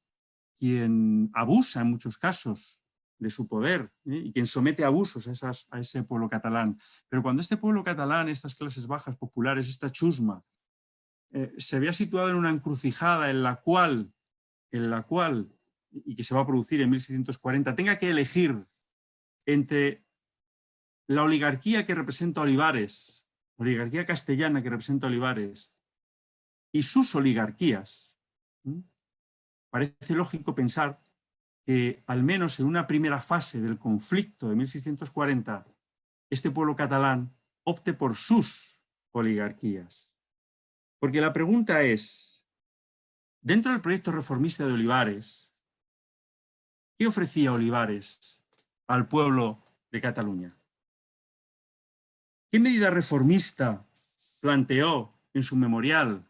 abusa en muchos casos de su poder, y quien somete a abusos a ese pueblo catalán. Pero cuando este pueblo catalán, estas clases bajas populares, esta chusma, se había situado en una encrucijada en la cual, y que se va a producir en 1640, tenga que elegir entre la oligarquía que representa Olivares, la oligarquía castellana que representa Olivares, y sus oligarquías, parece lógico pensar que al menos en una primera fase del conflicto de 1640, este pueblo catalán opte por sus oligarquías. Porque la pregunta es, dentro del proyecto reformista de Olivares, ¿qué ofrecía Olivares al pueblo de Cataluña? ¿Qué medida reformista planteó en su memorial,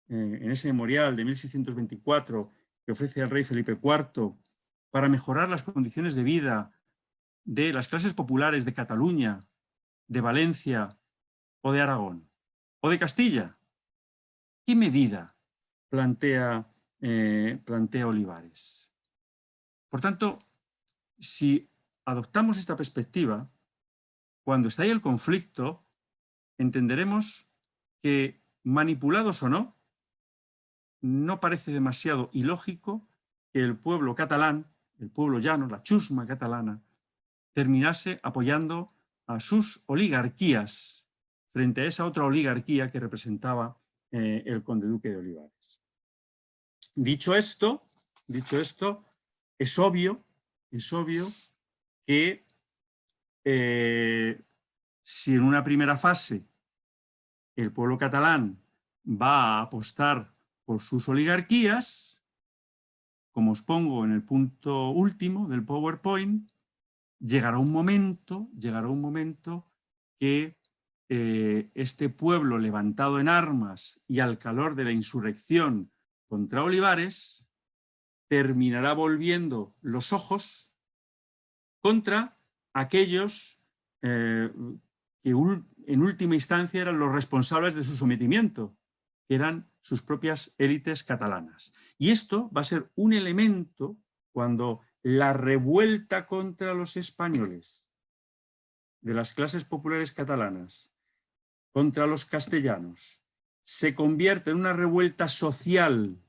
en ese memorial de 1624 que ofrece al rey Felipe IV, para mejorar las condiciones de vida de las clases populares de Cataluña, de Valencia o de Aragón o de Castilla? ¿Qué medida plantea Olivares? Por tanto, si adoptamos esta perspectiva, cuando está ahí el conflicto, entenderemos que, manipulados o no, no parece demasiado ilógico que el pueblo catalán, el pueblo llano, la chusma catalana, terminase apoyando a sus oligarquías frente a esa otra oligarquía que representaba el conde-duque de Olivares. Dicho esto, es obvio que si en una primera fase el pueblo catalán va a apostar por sus oligarquías, como os pongo en el punto último del PowerPoint, llegará un momento que este pueblo levantado en armas y al calor de la insurrección contra Olivares terminará volviendo los ojos contra aquellos que en última instancia eran los responsables de su sometimiento, que eran sus propias élites catalanas. Y esto va a ser un elemento cuando la revuelta contra los españoles de las clases populares catalanas, contra los castellanos, se convierte en una revuelta social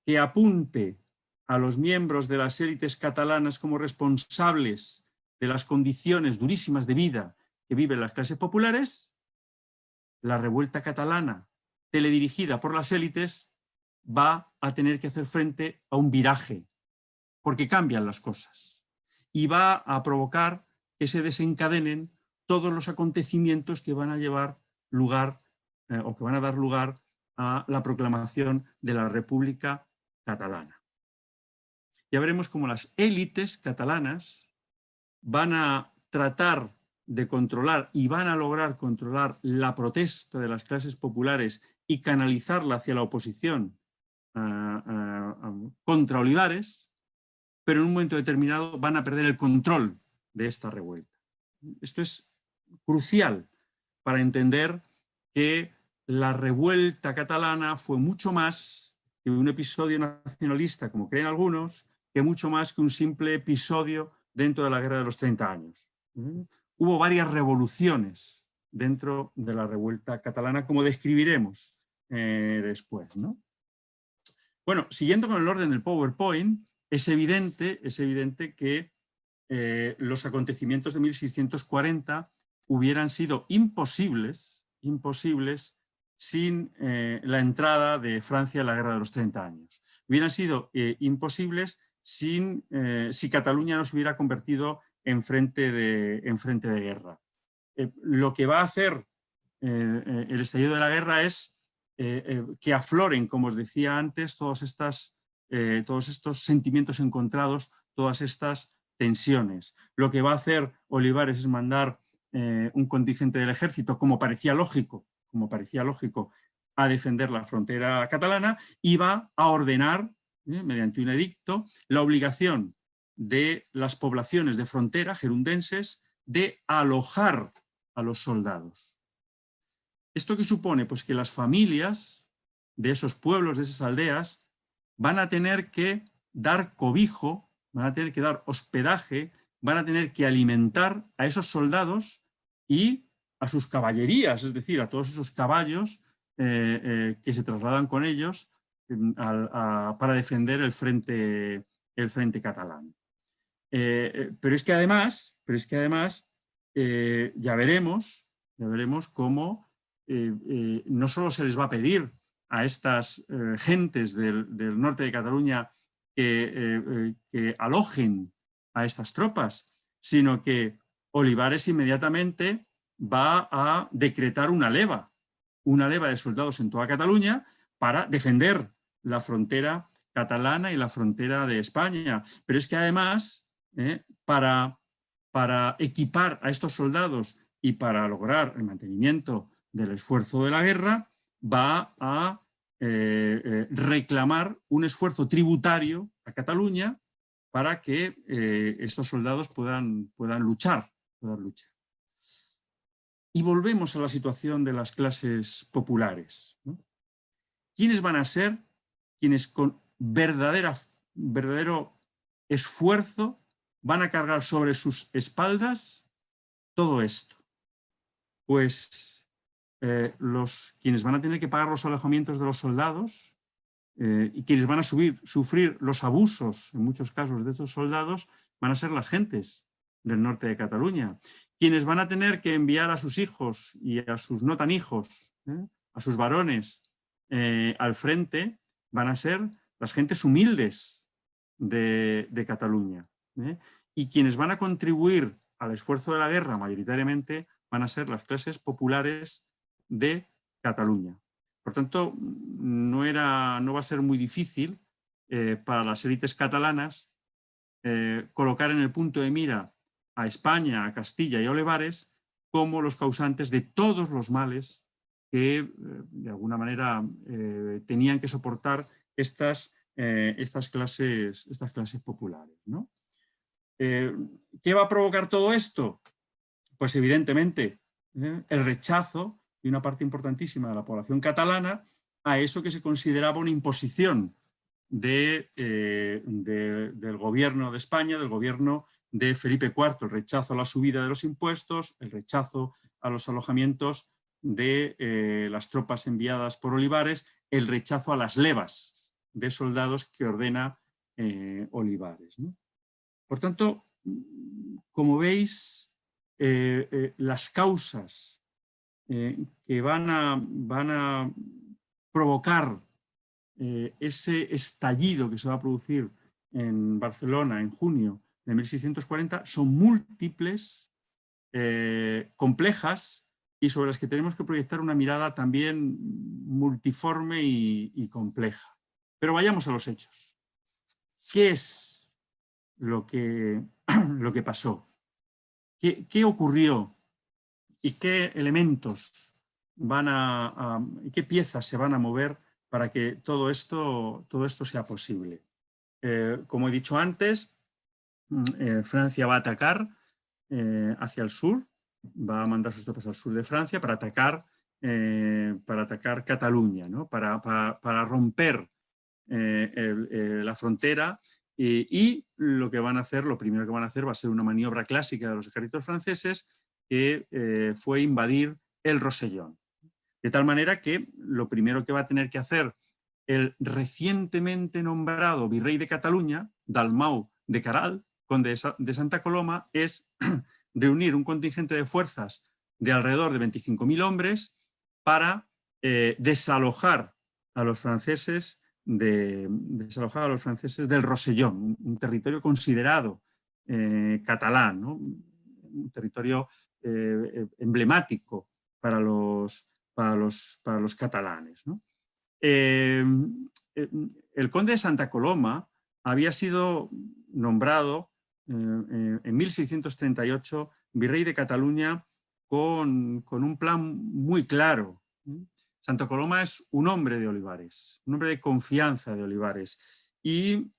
que apunte a los miembros de las élites catalanas como responsables de las condiciones durísimas de vida que viven las clases populares. La revuelta catalana, teledirigida por las élites, va a tener que hacer frente a un viraje, porque cambian las cosas, y va a provocar que se desencadenen todos los acontecimientos que van a llevar lugar o que van a dar lugar a la proclamación de la República Catalana. Ya veremos cómo las élites catalanas van a tratar de controlar y van a lograr controlar la protesta de las clases populares y canalizarla hacia la oposición contra Olivares, pero en un momento determinado van a perder el control de esta revuelta. Esto es crucial para entender que la revuelta catalana fue mucho más que un episodio nacionalista, como creen algunos, que mucho más que un simple episodio dentro de la Guerra de los 30 años. Hubo varias revoluciones dentro de la revuelta catalana, como describiremos después, ¿no? Bueno, siguiendo con el orden del PowerPoint, es evidente que los acontecimientos de 1640 hubieran sido imposibles sin la entrada de Francia en la Guerra de los 30 años. Hubieran sido imposibles si Cataluña no se hubiera convertido en frente de guerra. Lo que va a hacer el estallido de la guerra es que afloren, como os decía antes, todos estos sentimientos encontrados, todas estas tensiones. Lo que va a hacer Olivares es mandar un contingente del ejército, como parecía lógico, a defender la frontera catalana, y va a ordenar, mediante un edicto, la obligación de las poblaciones de frontera gerundenses de alojar a los soldados. ¿Esto qué supone? Pues que las familias de esos pueblos, de esas aldeas, van a tener que dar cobijo, van a tener que dar hospedaje, van a tener que alimentar a esos soldados y a sus caballerías, es decir, a todos esos caballos que se trasladan con ellos para defender el frente catalán. Pero es que además ya veremos cómo no solo se les va a pedir a estas gentes del norte de Cataluña que alojen a estas tropas, sino que Olivares inmediatamente va a decretar una leva de soldados en toda Cataluña para defender la frontera catalana y la frontera de España. Pero es que además, para equipar a estos soldados y para lograr el mantenimiento del esfuerzo de la guerra, va a reclamar un esfuerzo tributario a Cataluña para que estos soldados puedan luchar. Y volvemos a la situación de las clases populares, ¿no? ¿Quiénes van a ser quienes con verdadero esfuerzo van a cargar sobre sus espaldas todo esto? Pues quienes van a tener que pagar los alojamientos de los soldados y quienes van a sufrir los abusos, en muchos casos, de estos soldados, van a ser las gentes del norte de Cataluña. Quienes van a tener que enviar a sus hijos y a sus no tan hijos, a sus varones, al frente, van a ser las gentes humildes de Cataluña. Y quienes van a contribuir al esfuerzo de la guerra mayoritariamente van a ser las clases populares de Cataluña. Por tanto, no va a ser muy difícil para las élites catalanas colocar en el punto de mira a España, a Castilla y a Olivares como los causantes de todos los males que de alguna manera tenían que soportar estas clases populares, ¿no? ¿Qué va a provocar todo esto? Pues evidentemente el rechazo de una parte importantísima de la población catalana a eso que se consideraba una imposición del gobierno de España, del gobierno de Felipe IV, el rechazo a la subida de los impuestos, el rechazo a los alojamientos de las tropas enviadas por Olivares, el rechazo a las levas de soldados que ordena Olivares, ¿no? Por tanto, como veis, las causas que van a provocar ese estallido que se va a producir en Barcelona en junio de 1640 son múltiples, complejas y sobre las que tenemos que proyectar una mirada también multiforme y compleja. Pero vayamos a los hechos. ¿Qué es lo que pasó? ¿Qué ocurrió? ¿Y qué elementos qué piezas se van a mover para que todo esto sea posible? Como he dicho antes, Francia va a atacar hacia el sur, va a mandar sus tropas al sur de Francia para atacar Cataluña, ¿no? para romper la frontera y lo primero que van a hacer va a ser una maniobra clásica de los ejércitos franceses que fue invadir el Rosellón. De tal manera que lo primero que va a tener que hacer el recientemente nombrado virrey de Cataluña, Dalmau de Caral, conde de Santa Coloma, es reunir un contingente de fuerzas de alrededor de 25.000 hombres para desalojar a los franceses del Rosellón, un territorio considerado catalán, ¿no? Un territorio emblemático para los los catalanes, ¿no? El conde de Santa Coloma había sido nombrado en 1638 virrey de Cataluña con un plan muy claro. Santa Coloma es un hombre de Olivares, un hombre de confianza de Olivares. Y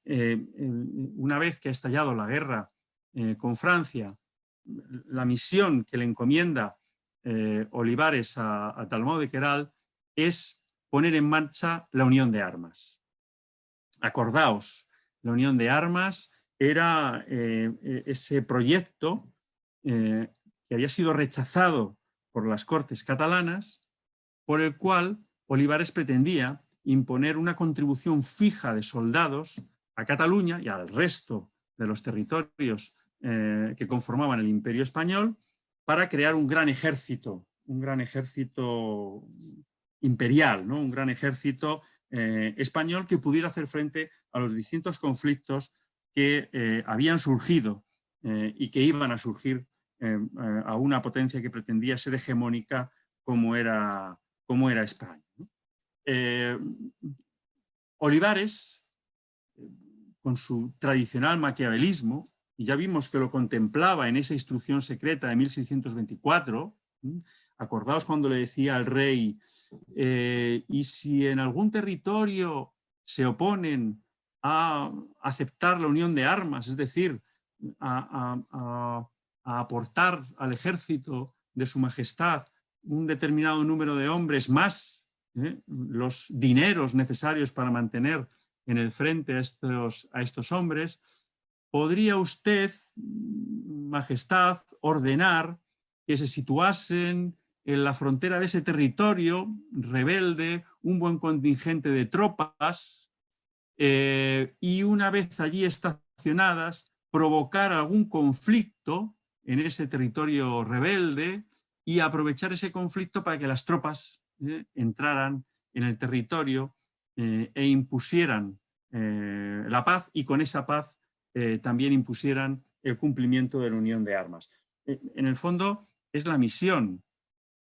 una vez que ha estallado la guerra con Francia, la misión que le encomienda Olivares a Dalmau de Queralt es poner en marcha la unión de armas. Acordaos, la unión de armas era ese proyecto que había sido rechazado por las Cortes catalanas, por el cual Olivares pretendía imponer una contribución fija de soldados a Cataluña y al resto de los territorios que conformaban el Imperio Español para crear un gran ejército imperial, ¿no? Un gran ejército español que pudiera hacer frente a los distintos conflictos que habían surgido y que iban a surgir a una potencia que pretendía ser hegemónica como era España, ¿no? Olivares, con su tradicional maquiavelismo, y ya vimos que lo contemplaba en esa instrucción secreta de 1624, acordaos cuando le decía al rey, y si en algún territorio se oponen a aceptar la unión de armas, es decir, a aportar al ejército de su majestad un determinado número de hombres más los dineros necesarios para mantener en el frente a estos hombres, ¿podría usted, majestad, ordenar que se situasen en la frontera de ese territorio rebelde un buen contingente de tropas y una vez allí estacionadas provocar algún conflicto en ese territorio rebelde y aprovechar ese conflicto para que las tropas entraran en el territorio e impusieran la paz y con esa paz también impusieran el cumplimiento de la unión de armas? En el fondo es la misión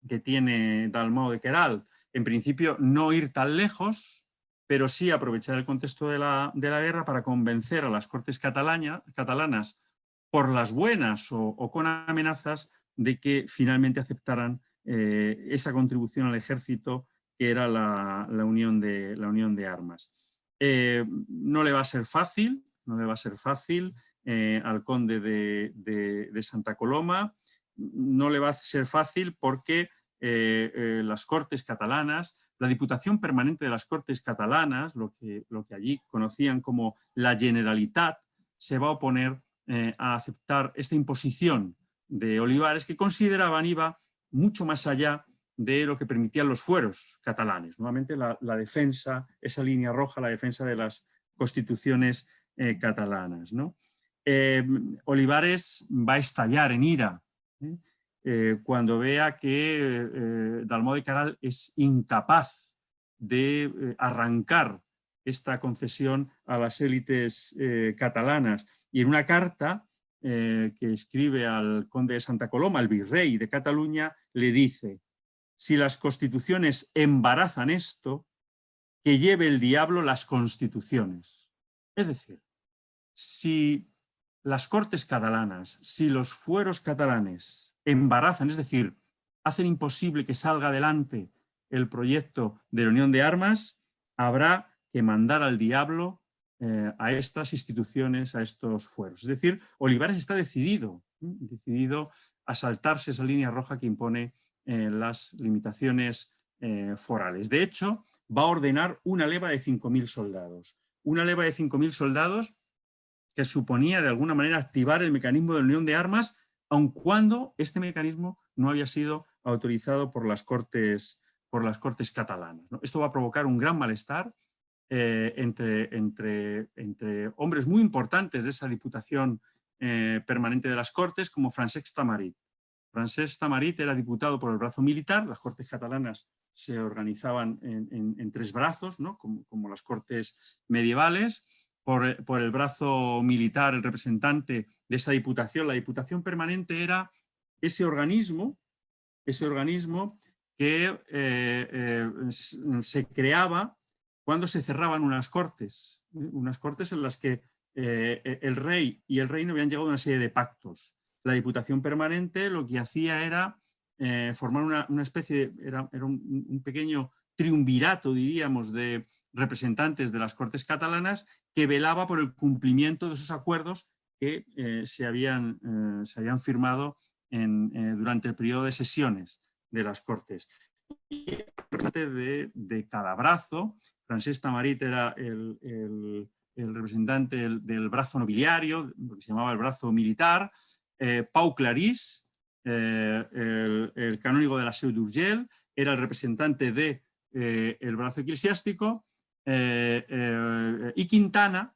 que tiene Dalmau de Queralt. En principio no ir tan lejos, pero sí aprovechar el contexto de la guerra para convencer a las Cortes catalanas por las buenas o con amenazas de que finalmente aceptaran esa contribución al ejército que era la unión de armas. No le va a ser fácil al conde de Santa Coloma, no le va a ser fácil porque las Cortes catalanas, la Diputación Permanente de las Cortes catalanas, lo que allí conocían como la Generalitat, se va a oponer a aceptar esta imposición de Olivares, que consideraban iba mucho más allá de lo que permitían los fueros catalanes. Nuevamente la defensa, esa línea roja, la defensa de las constituciones catalanas, ¿no? Olivares va a estallar en ira cuando vea que Dalmau de Queralt es incapaz de arrancar esta concesión a las élites catalanas. Y en una carta que escribe al conde de Santa Coloma, al virrey de Cataluña, le dice: si las constituciones embarazan esto, que lleve el diablo las constituciones. Es decir, si las Cortes catalanas, si los fueros catalanes embarazan, es decir, hacen imposible que salga adelante el proyecto de la unión de armas, habrá que mandar al diablo a estas instituciones, a estos fueros. Es decir, Olivares está decidido a saltarse esa línea roja que impone las limitaciones forales. De hecho, va a ordenar una leva de 5.000 soldados. Una leva de 5.000 soldados que suponía de alguna manera activar el mecanismo de la unión de armas, aun cuando este mecanismo no había sido autorizado por las Cortes catalanas, ¿no? Esto va a provocar un gran malestar entre hombres muy importantes de esa Diputación Permanente de las Cortes, como Francesc Tamarit. Francesc Tamarit era diputado por el brazo militar. Las Cortes catalanas se organizaban en tres brazos, ¿no? como las Cortes medievales. Por el brazo militar, el representante de esa diputación, la Diputación Permanente, era ese organismo que se creaba cuando se cerraban unas cortes en las que el rey y el reino habían llegado a una serie de pactos. La Diputación Permanente lo que hacía era formar una especie de, era un pequeño triunvirato, diríamos, de representantes de las Cortes catalanas que velaba por el cumplimiento de esos acuerdos que se habían firmado durante el periodo de sesiones de las Cortes. Y de cada brazo, Francesc Tamarit era el representante del brazo nobiliario, lo que se llamaba el brazo militar, Pau Clarís, el canónigo de la Seu d'Urgell, era el representante del brazo eclesiástico, y Quintana,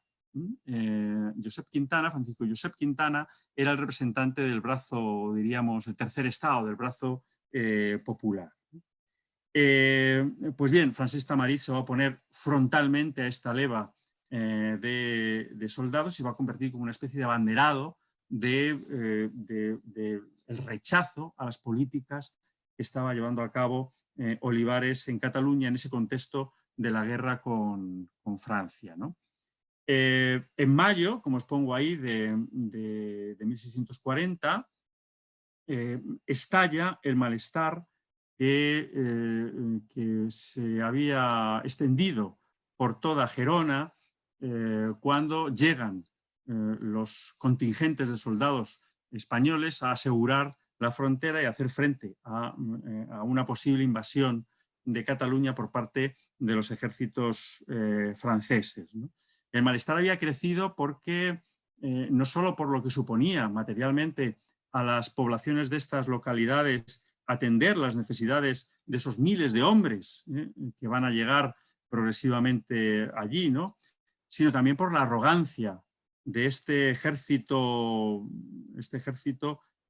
Francisco Josep Quintana, era el representante del brazo, diríamos, el tercer estado, del brazo popular. Pues bien, Francesc Tamarit se va a oponer frontalmente a esta leva de soldados y se va a convertir como una especie de abanderado del rechazo a las políticas que estaba llevando a cabo Olivares en Cataluña en ese contexto de la guerra con Francia, ¿no? En mayo, como os pongo ahí, de 1640, estalla el malestar que se había extendido por toda Gerona cuando llegan los contingentes de soldados españoles a asegurar la frontera y hacer frente a una posible invasión de Cataluña por parte de los ejércitos franceses, ¿no? El malestar había crecido porque no solo por lo que suponía materialmente a las poblaciones de estas localidades atender las necesidades de esos miles de hombres que van a llegar progresivamente allí, ¿no? Sino también por la arrogancia de este ejército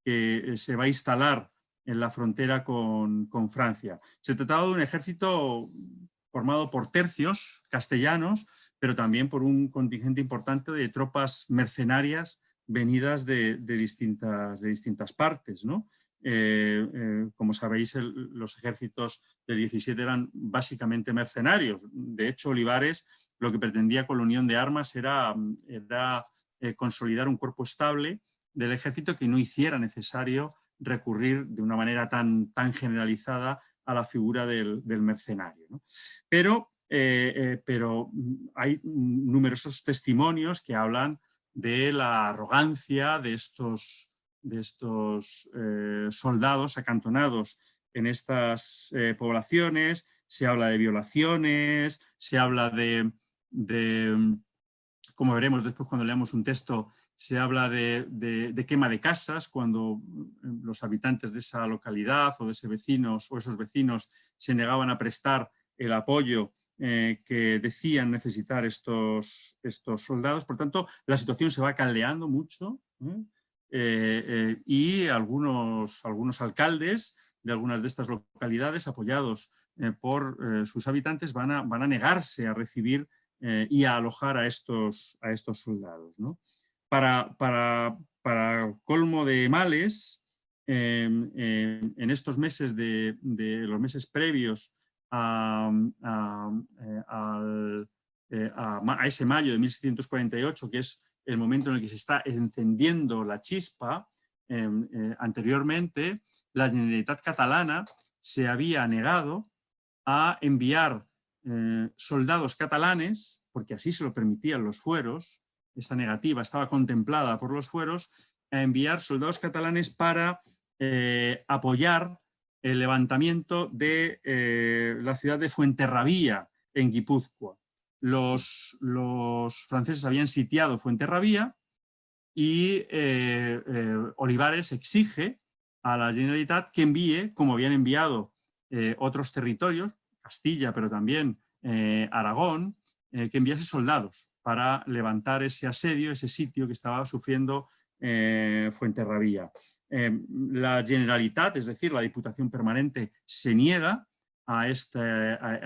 que se va a instalar en la frontera con Francia. Se trataba de un ejército formado por tercios castellanos, pero también por un contingente importante de tropas mercenarias venidas de distintas partes, ¿no? Como sabéis, los ejércitos del 17 eran básicamente mercenarios. De hecho, Olivares lo que pretendía con la unión de armas era consolidar un cuerpo estable del ejército que no hiciera necesario recurrir de una manera tan generalizada a la figura del mercenario, ¿no? Pero hay numerosos testimonios que hablan de la arrogancia de estos soldados acantonados en estas poblaciones. Se habla de violaciones, se habla de, como veremos después cuando leamos un texto, se habla de quema de casas cuando los habitantes de esa localidad o de esos vecinos se negaban a prestar el apoyo que decían necesitar estos soldados. Por tanto, la situación se va caldeando mucho, y algunos alcaldes de algunas de estas localidades, apoyados por sus habitantes, van a negarse a recibir y a alojar a estos soldados, ¿no? Para colmo de males, en estos meses de los meses previos a ese mayo de 1648, que es el momento en el que se está encendiendo la chispa, anteriormente la Generalitat catalana se había negado a enviar soldados catalanes, porque así se lo permitían los fueros. Esta negativa estaba contemplada por los fueros, a enviar soldados catalanes para apoyar el levantamiento de la ciudad de Fuenterrabía, en Guipúzcoa. Los franceses habían sitiado Fuenterrabía y Olivares exige a la Generalitat que envíe, como habían enviado otros territorios, Castilla, pero también Aragón, que enviase soldados para levantar ese asedio, ese sitio que estaba sufriendo Fuenterrabía. La Generalitat, es decir, la Diputación Permanente, se niega a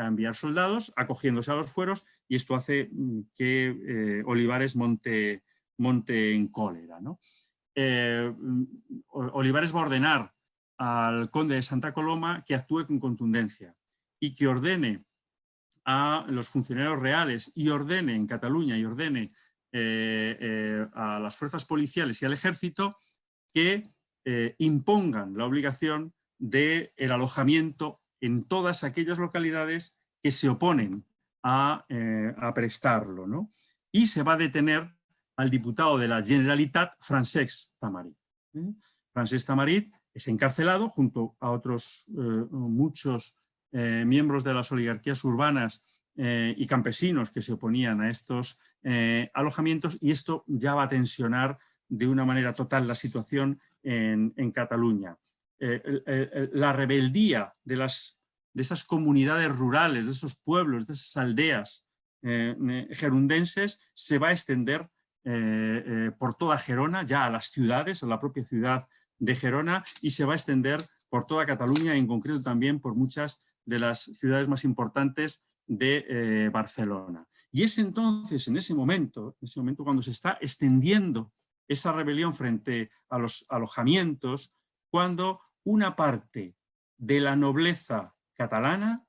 enviar soldados, acogiéndose a los fueros, y esto hace que Olivares monte en cólera, ¿no? Olivares va a ordenar al conde de Santa Coloma que actúe con contundencia y que ordene a los funcionarios reales y ordene en Cataluña y ordene a las fuerzas policiales y al ejército que impongan la obligación del alojamiento en todas aquellas localidades que se oponen a prestarlo, ¿no? Y se va a detener al diputado de la Generalitat, Francesc Tamarit. Francesc Tamarit es encarcelado junto a otros muchos miembros de las oligarquías urbanas y campesinos que se oponían a estos alojamientos, y esto ya va a tensionar de una manera total la situación en Cataluña. La rebeldía de estas comunidades rurales, de estos pueblos, de esas aldeas gerundenses se va a extender por toda Gerona, ya a las ciudades, a la propia ciudad de Gerona, y se va a extender por toda Cataluña, en concreto también por muchas de las ciudades más importantes de Barcelona. Y es entonces, en ese momento cuando se está extendiendo esa rebelión frente a los alojamientos, cuando una parte de la nobleza catalana,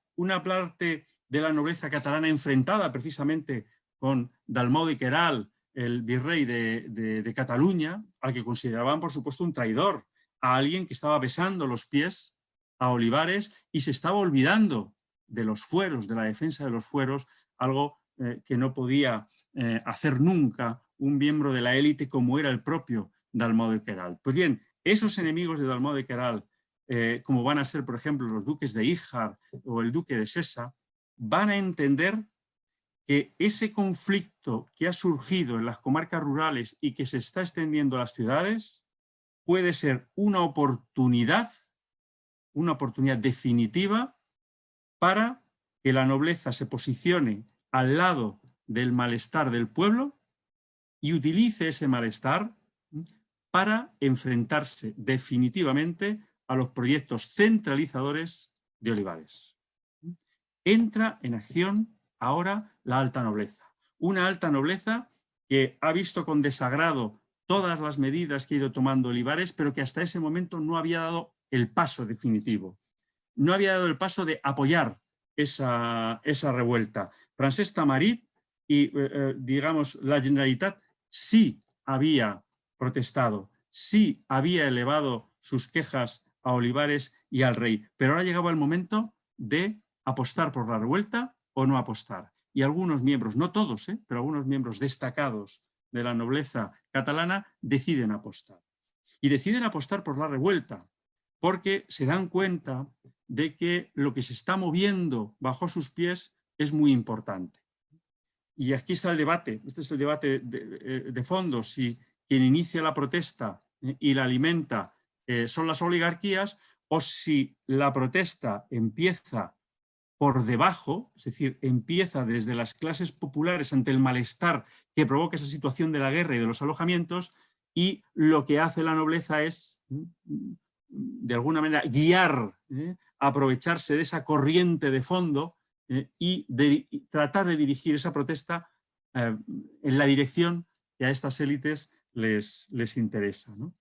enfrentada precisamente con Dalmau de Queralt, el virrey de Cataluña, al que consideraban, por supuesto, un traidor, a alguien que estaba besando los pies a Olivares y se estaba olvidando de los fueros, de la defensa de los fueros, algo que no podía hacer nunca un miembro de la élite como era el propio Dalmau de Queralt. Pues bien, esos enemigos de Dalmau de Queralt, como van a ser, por ejemplo, los duques de Híjar o el duque de Sesa, van a entender que ese conflicto que ha surgido en las comarcas rurales y que se está extendiendo a las ciudades puede ser una oportunidad definitiva para que la nobleza se posicione al lado del malestar del pueblo y utilice ese malestar para enfrentarse definitivamente a los proyectos centralizadores de Olivares. Entra en acción ahora la alta nobleza. Una alta nobleza que ha visto con desagrado todas las medidas que ha ido tomando Olivares, pero que hasta ese momento no había dado el paso definitivo. No había dado el paso de apoyar esa revuelta. Francesc Tamarit y, digamos, la Generalitat sí había protestado, sí había elevado sus quejas a Olivares y al rey, pero ahora llegaba el momento de apostar por la revuelta o no apostar. Y algunos miembros, no todos, pero algunos miembros destacados de la nobleza catalana deciden apostar. Y deciden apostar por la revuelta porque se dan cuenta de que lo que se está moviendo bajo sus pies es muy importante. Y aquí está el debate, este es el debate de fondo, si quien inicia la protesta y la alimenta son las oligarquías, o si la protesta empieza por debajo, es decir, empieza desde las clases populares ante el malestar que provoca esa situación de la guerra y de los alojamientos, y lo que hace la nobleza es, de alguna manera, guiar, aprovecharse de esa corriente de fondo y tratar de dirigir esa protesta en la dirección que a estas élites les interesa, ¿no?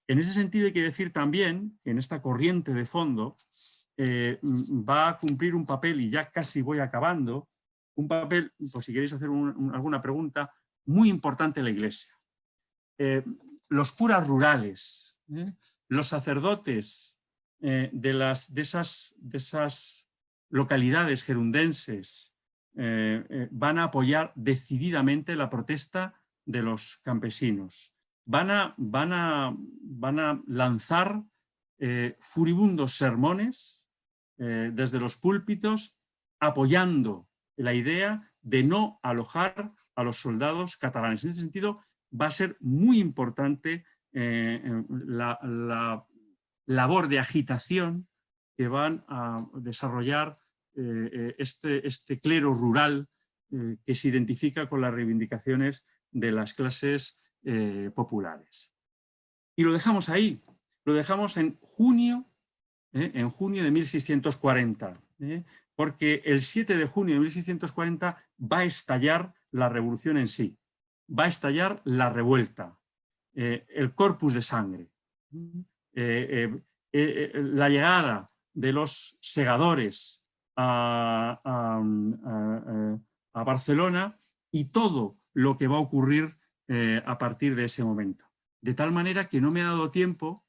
En ese sentido hay que decir también que en esta corriente de fondo va a cumplir un papel, y ya casi voy acabando, un papel, por si queréis hacer alguna pregunta, muy importante en la Iglesia. Los curas rurales, los sacerdotes de esas localidades gerundenses van a apoyar decididamente la protesta de los campesinos. Van a lanzar furibundos sermones desde los púlpitos, apoyando la idea de no alojar a los soldados catalanes. En ese sentido, va a ser muy importante la labor de agitación que van a desarrollar este clero rural que se identifica con las reivindicaciones de las clases populares. Y lo dejamos ahí, lo dejamos en junio de 1640, porque el 7 de junio de 1640 va a estallar la revolución en sí, va a estallar la revuelta, el corpus de sangre. la llegada de los segadores a Barcelona y todo lo que va a ocurrir a partir de ese momento. De tal manera que no me ha dado tiempo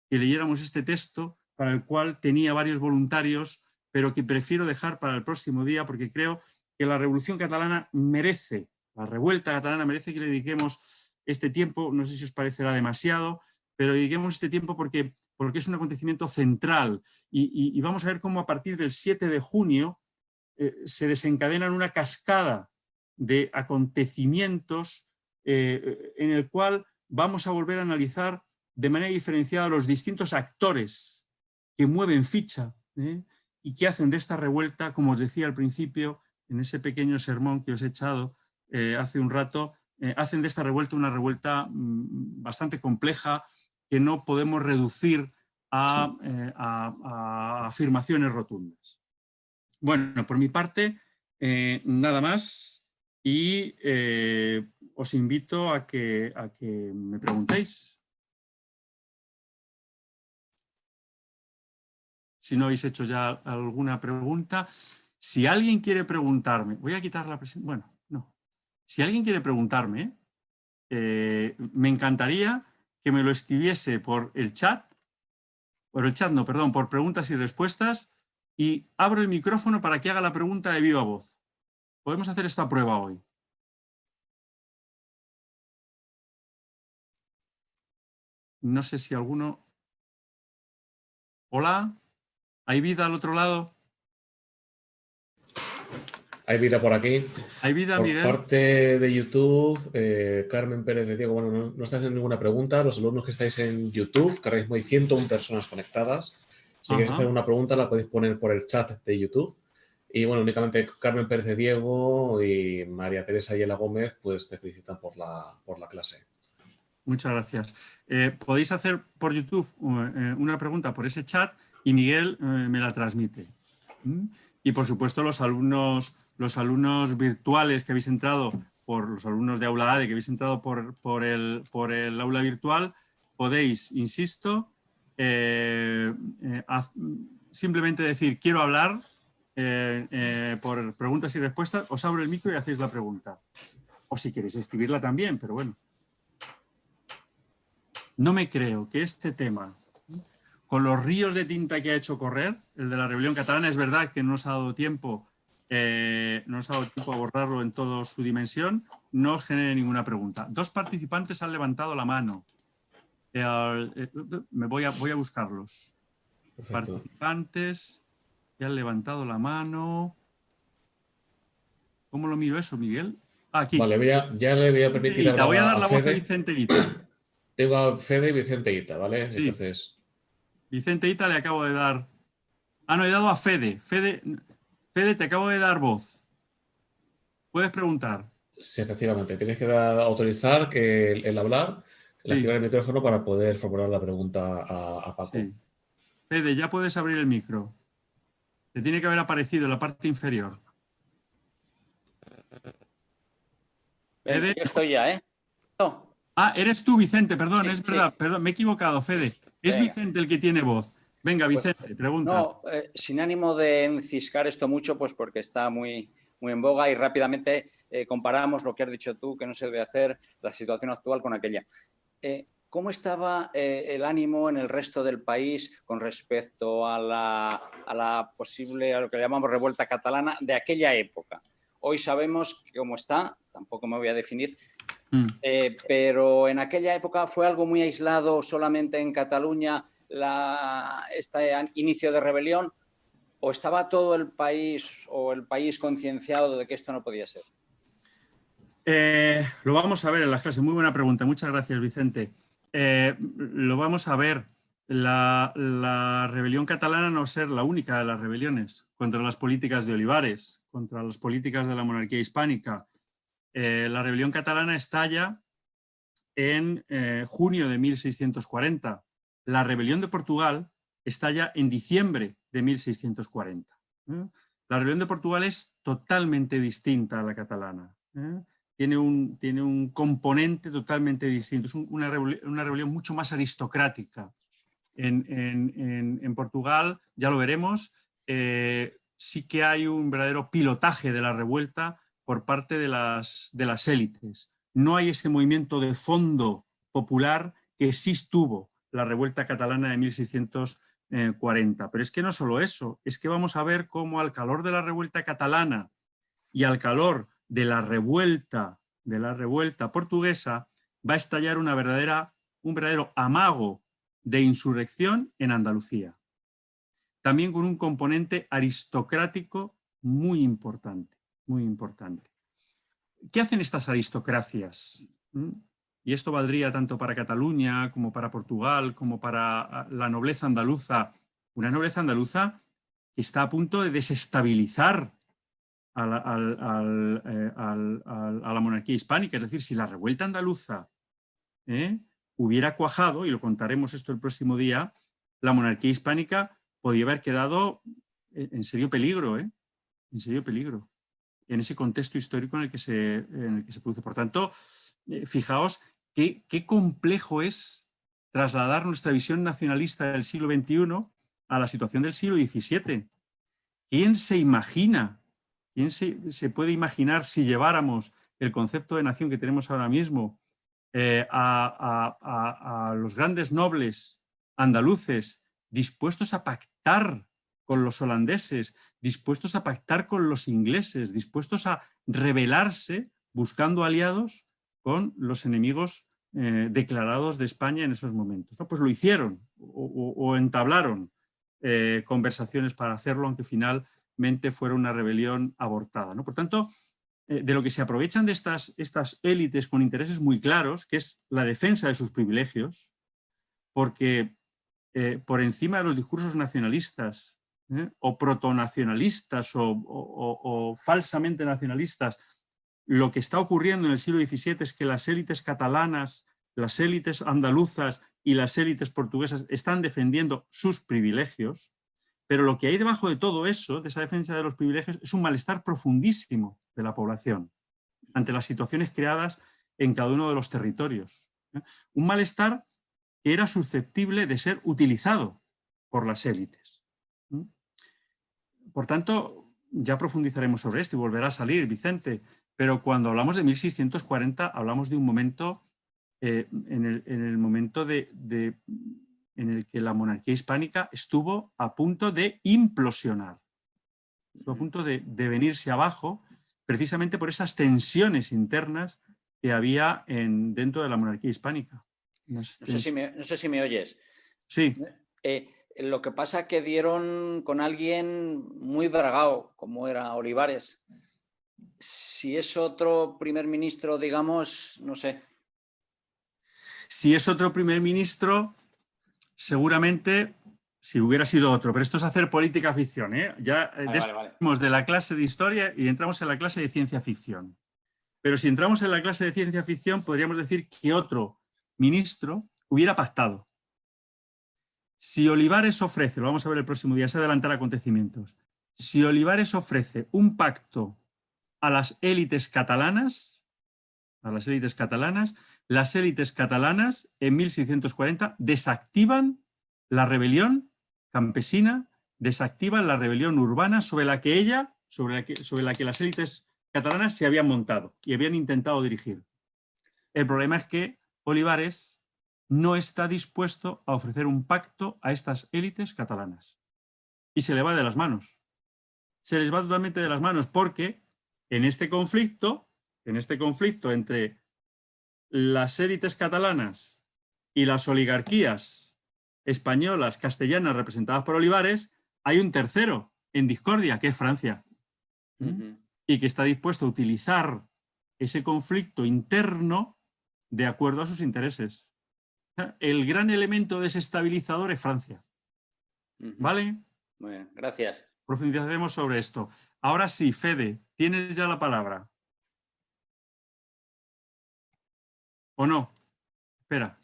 que leyéramos este texto, para el cual tenía varios voluntarios, pero que prefiero dejar para el próximo día, porque creo que la Revolución Catalana merece, la revuelta catalana merece que le dediquemos este tiempo. No sé si os parecerá demasiado, pero dediquemos este tiempo porque es un acontecimiento central y vamos a ver cómo a partir del 7 de junio se desencadenan una cascada de acontecimientos en el cual vamos a volver a analizar de manera diferenciada los distintos actores que mueven ficha y que hacen de esta revuelta, como os decía al principio, en ese pequeño sermón que os he echado hace un rato, hacen de esta revuelta una revuelta bastante compleja que no podemos reducir a afirmaciones rotundas. Bueno, por mi parte, nada más y os invito a que me preguntéis. Si no habéis hecho ya alguna pregunta. Si alguien quiere preguntarme, voy a quitar la presentación. Bueno, no. Si alguien quiere preguntarme, me encantaría que me lo escribiese por el chat, por preguntas y respuestas, y abro el micrófono para que haga la pregunta de viva voz. Podemos hacer esta prueba hoy. No sé si alguno... Hola, ¿hay vida al otro lado? Hay vida por aquí. ¿Hay vida, por Miguel? Parte de YouTube, Carmen Pérez de Diego, bueno, no está haciendo ninguna pregunta. Los alumnos que estáis en YouTube, que ahora mismo hay 101 personas conectadas. Si queréis hacer una pregunta, la podéis poner por el chat de YouTube. Y bueno, únicamente Carmen Pérez de Diego y María Teresa Yela Gómez, pues te felicitan por la clase. Muchas gracias. Podéis hacer por YouTube una pregunta por ese chat y Miguel me la transmite. Y por supuesto los alumnos virtuales que habéis entrado, por los alumnos de Aula ADE que habéis entrado por el aula virtual, podéis, insisto, simplemente decir quiero hablar por preguntas y respuestas, os abro el micro y hacéis la pregunta. O si queréis escribirla también, pero bueno. No me creo que este tema, con los ríos de tinta que ha hecho correr, el de la rebelión catalana, es verdad que no nos ha dado tiempo, a abordarlo en toda su dimensión, no os genere ninguna pregunta. 2 participantes han levantado la mano. Voy a buscarlos. Perfecto. Participantes que han levantado la mano. ¿Cómo lo miro eso, Miguel? Aquí. Vale, ya le voy a permitir hablar. Voy a dar la voz a Vicente Guita. Tengo a Fede y Vicente Guita, ¿vale? Sí. Entonces... Vicente Guita le acabo de dar... Ah, no, he dado a Fede. Fede, te acabo de dar voz. Puedes preguntar. Sí, efectivamente. Tienes que autorizar que el hablar, activar el micrófono para poder formular la pregunta a Paco. Sí. Fede, ya puedes abrir el micro. Te tiene que haber aparecido en la parte inferior. Fede. Yo estoy ya, ¿eh? No. Ah, eres tú, Vicente, perdón, es verdad, perdón, me he equivocado, Fede. Es Vicente el que tiene voz. Venga, Vicente, pregunta. No, sin ánimo de enciscar esto mucho, pues porque está muy en boga y rápidamente comparamos lo que has dicho tú, que no se debe hacer, la situación actual con aquella. ¿Cómo estaba el ánimo en el resto del país con respecto a la posible, a lo que llamamos revuelta catalana de aquella época? Hoy sabemos cómo está, tampoco me voy a definir, pero en aquella época fue algo muy aislado solamente en Cataluña este inicio de rebelión, o estaba todo el país concienciado de que esto no podía ser. Lo vamos a ver en las clases. Muy buena pregunta. Muchas gracias, Vicente. Lo vamos a ver. La rebelión catalana no va a ser la única de las rebeliones contra las políticas de Olivares, contra las políticas de la monarquía hispánica. La rebelión catalana estalla en junio de 1640. La rebelión de Portugal estalla en diciembre de 1640. La rebelión de Portugal es totalmente distinta a la catalana. Tiene un componente totalmente distinto. Es una rebelión mucho más aristocrática. En Portugal, ya lo veremos, sí que hay un verdadero pilotaje de la revuelta por parte de las élites. No hay ese movimiento de fondo popular que sí tuvo la revuelta catalana de 1640. Pero es que no solo eso, es que vamos a ver cómo al calor de la revuelta catalana y al calor de la revuelta portuguesa va a estallar un verdadero amago de insurrección en Andalucía. También con un componente aristocrático muy importante, muy importante. ¿Qué hacen estas aristocracias? Y esto valdría tanto para Cataluña como para Portugal, como para la nobleza andaluza. Una nobleza andaluza que está a punto de desestabilizar a la monarquía hispánica. Es decir, si la revuelta andaluza hubiera cuajado, y lo contaremos esto el próximo día, la monarquía hispánica podía haber quedado en serio peligro, en serio peligro, en ese contexto histórico en el que se produce. Por tanto, fijaos qué complejo es trasladar nuestra visión nacionalista del siglo XXI a la situación del siglo XVII. ¿Quién se imagina? ¿Quién se puede imaginar si lleváramos el concepto de nación que tenemos ahora mismo a los grandes nobles andaluces dispuestos a pactar con los holandeses, dispuestos a pactar con los ingleses, dispuestos a rebelarse buscando aliados con los enemigos declarados de España en esos momentos? ¿No? Pues lo hicieron o entablaron conversaciones para hacerlo, aunque finalmente fuera una rebelión abortada, ¿no? Por tanto, de lo que se aprovechan de estas élites con intereses muy claros, que es la defensa de sus privilegios, porque por encima de los discursos nacionalistas o protonacionalistas o falsamente nacionalistas, lo que está ocurriendo en el siglo XVII es que las élites catalanas, las élites andaluzas y las élites portuguesas están defendiendo sus privilegios, pero lo que hay debajo de todo eso, de esa defensa de los privilegios, es un malestar profundísimo de la población ante las situaciones creadas en cada uno de los territorios. Un malestar que era susceptible de ser utilizado por las élites. Por tanto, ya profundizaremos sobre esto y volverá a salir, Vicente, pero cuando hablamos de 1640 hablamos de un momento, en el momento en el que la monarquía hispánica estuvo a punto de implosionar, estuvo a punto de venirse abajo, precisamente por esas tensiones internas que había dentro de la monarquía hispánica. No sé si me oyes. Sí. Lo que pasa es que dieron con alguien muy bragao, como era Olivares. Si es otro primer ministro, digamos, no sé. Si es otro primer ministro, seguramente si hubiera sido otro, pero esto es hacer política ficción, ¿eh? Ya vale. De la clase de historia y entramos en la clase de ciencia ficción. Pero si entramos en la clase de ciencia ficción, podríamos decir que otro ministro hubiera pactado. Si Olivares ofrece, lo vamos a ver el próximo día, se adelantan acontecimientos, si Olivares ofrece un pacto a las élites catalanas, las élites catalanas en 1640 desactivan la rebelión campesina, desactivan la rebelión urbana sobre la que las élites catalanas se habían montado y habían intentado dirigir. El problema es que Olivares no está dispuesto a ofrecer un pacto a estas élites catalanas. Y se le va de las manos. Se les va totalmente de las manos porque en este conflicto entre las élites catalanas y las oligarquías españolas, castellanas, representadas por Olivares, hay un tercero en discordia, que es Francia. Y que está dispuesto a utilizar ese conflicto interno de acuerdo a sus intereses. El gran elemento desestabilizador es Francia. ¿Vale? Muy bien, gracias. Profundizaremos sobre esto. Ahora sí, Fede, tienes ya la palabra. ¿O no? Espera.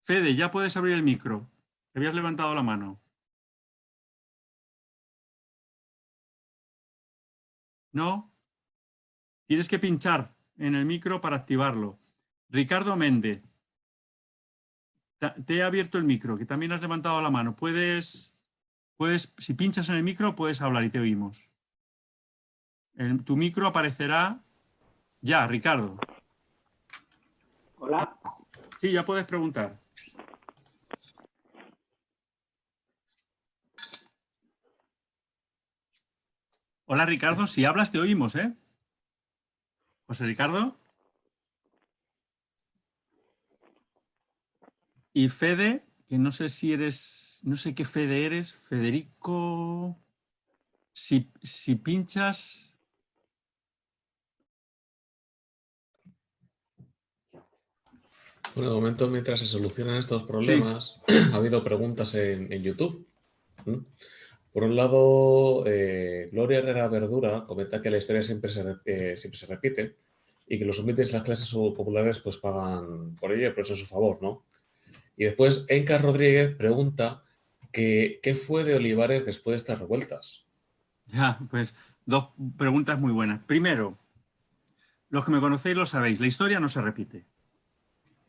Fede, ya puedes abrir el micro. Habías levantado la mano. ¿No? Tienes que pinchar en el micro para activarlo. Ricardo Méndez. Te he abierto el micro, que también has levantado la mano. Si pinchas en el micro, puedes hablar y te oímos. Tu micro aparecerá ya, Ricardo. Hola. Sí, ya puedes preguntar. Hola, Ricardo. Si hablas, te oímos, ¿eh? José Ricardo. Y Fede, que no sé si eres, no sé qué Fede eres, Federico. Si pinchas... Bueno, de momento, mientras se solucionan estos problemas, ha habido preguntas en YouTube. Por un lado, Gloria Herrera Verdura comenta que la historia siempre se repite y que los humildes y las clases populares pues pagan por ello y por eso es su favor, ¿no? Y después, Enca Rodríguez pregunta que, ¿qué fue de Olivares después de estas revueltas? Ya, pues dos preguntas muy buenas. Primero, los que me conocéis lo sabéis, la historia no se repite.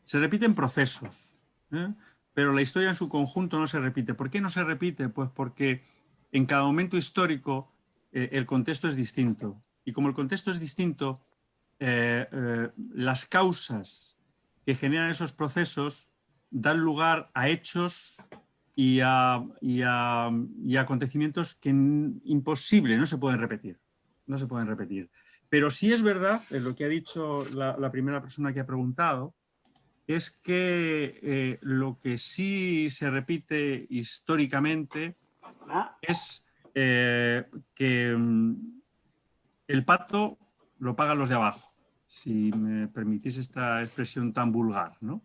Se repiten procesos, ¿eh? Pero la historia en su conjunto no se repite. ¿Por qué no se repite? Pues porque en cada momento histórico el contexto es distinto. Y como el contexto es distinto, las causas que generan esos procesos dan lugar a hechos y a acontecimientos que imposible, no se pueden repetir. No se pueden repetir. Pero sí es verdad, en lo que ha dicho la primera persona que ha preguntado, es que lo que sí se repite históricamente es que el pato lo pagan los de abajo, si me permitís esta expresión tan vulgar, ¿no?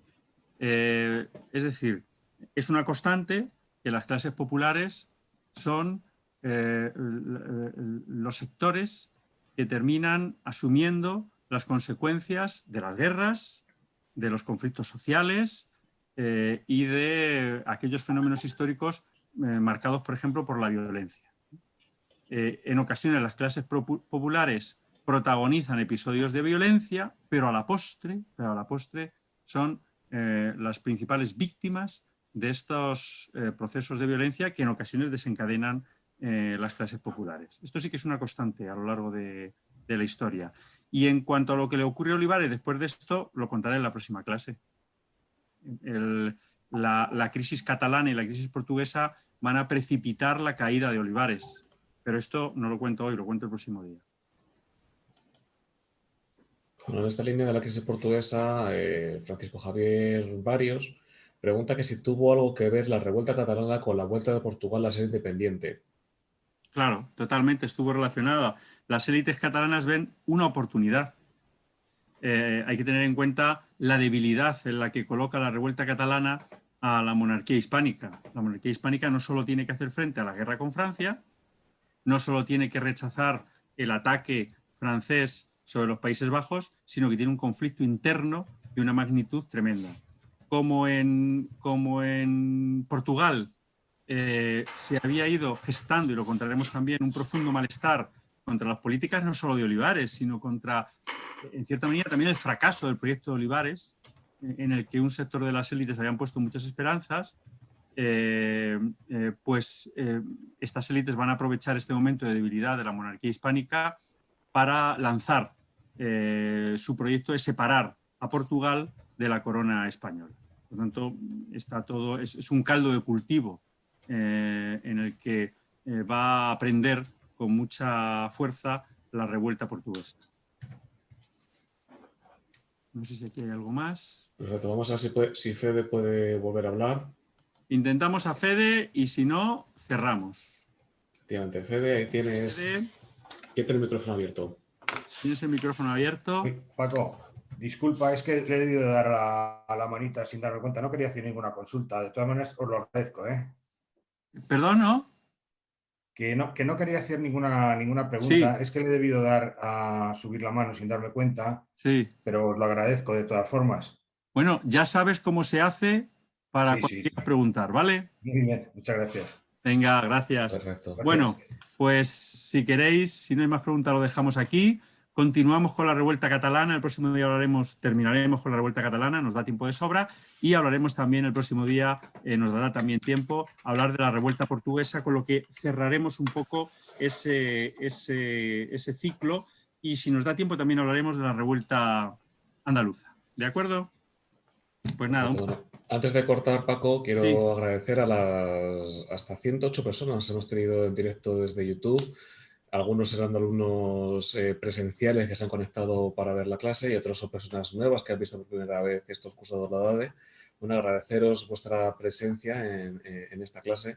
Es decir, es una constante que las clases populares son los sectores que terminan asumiendo las consecuencias de las guerras, de los conflictos sociales y de aquellos fenómenos históricos marcados, por ejemplo, por la violencia. En ocasiones las clases populares protagonizan episodios de violencia, pero a la postre son las principales víctimas de estos procesos de violencia que en ocasiones desencadenan las clases populares. Esto sí que es una constante a lo largo de la historia. Y en cuanto a lo que le ocurre a Olivares después de esto, lo contaré en la próxima clase. La crisis catalana y la crisis portuguesa van a precipitar la caída de Olivares. Pero esto no lo cuento hoy, lo cuento el próximo día. Bueno, en esta línea de la crisis portuguesa, Francisco Javier Barrios pregunta que si tuvo algo que ver la revuelta catalana con la vuelta de Portugal a ser independiente. Claro, totalmente estuvo relacionada. Las élites catalanas ven una oportunidad. Hay que tener en cuenta la debilidad en la que coloca la revuelta catalana a la monarquía hispánica. La monarquía hispánica no solo tiene que hacer frente a la guerra con Francia, no solo tiene que rechazar el ataque francés sobre los Países Bajos, sino que tiene un conflicto interno de una magnitud tremenda. Como en Portugal se había ido gestando, y lo contaremos también, un profundo malestar contra las políticas no solo de Olivares, sino contra, en cierta medida, también el fracaso del proyecto de Olivares, en el que un sector de las élites habían puesto muchas esperanzas. Estas élites van a aprovechar este momento de debilidad de la monarquía hispánica para lanzar su proyecto de separar a Portugal de la corona española. Por lo tanto, es un caldo de cultivo en el que va a aprender con mucha fuerza la revuelta portuguesa. No sé si aquí hay algo más. Perfecto, vamos a ver si Fede puede volver a hablar. Intentamos a Fede y si no, cerramos. Efectivamente, Fede, ahí tienes el micrófono abierto. ¿Tienes el micrófono abierto? Sí, Paco, disculpa, es que le he debido dar a la manita sin darme cuenta. No quería hacer ninguna consulta. De todas maneras, os lo agradezco, ¿eh? ¿Perdón, no? Que no quería hacer ninguna pregunta. Sí. Es que le he debido dar a subir la mano sin darme cuenta. Sí. Pero os lo agradezco de todas formas. Bueno, ya sabes cómo se hace para cualquier preguntar, ¿vale? Muy bien, muchas gracias. Venga, gracias. Perfecto. Bueno, pues si queréis, si no hay más preguntas, lo dejamos aquí. Continuamos con la revuelta catalana, el próximo día terminaremos con la revuelta catalana, nos da tiempo de sobra, y hablaremos también el próximo día, nos dará también tiempo, a hablar de la revuelta portuguesa, con lo que cerraremos un poco ese ciclo, y si nos da tiempo también hablaremos de la revuelta andaluza. ¿De acuerdo? Pues nada. Antes de cortar, Paco, quiero Sí. agradecer a las hasta 108 personas que hemos tenido en directo desde YouTube. Algunos serán alumnos presenciales que se han conectado para ver la clase y otros son personas nuevas que han visto por primera vez estos cursos de la DADE. Bueno, agradeceros vuestra presencia en esta clase.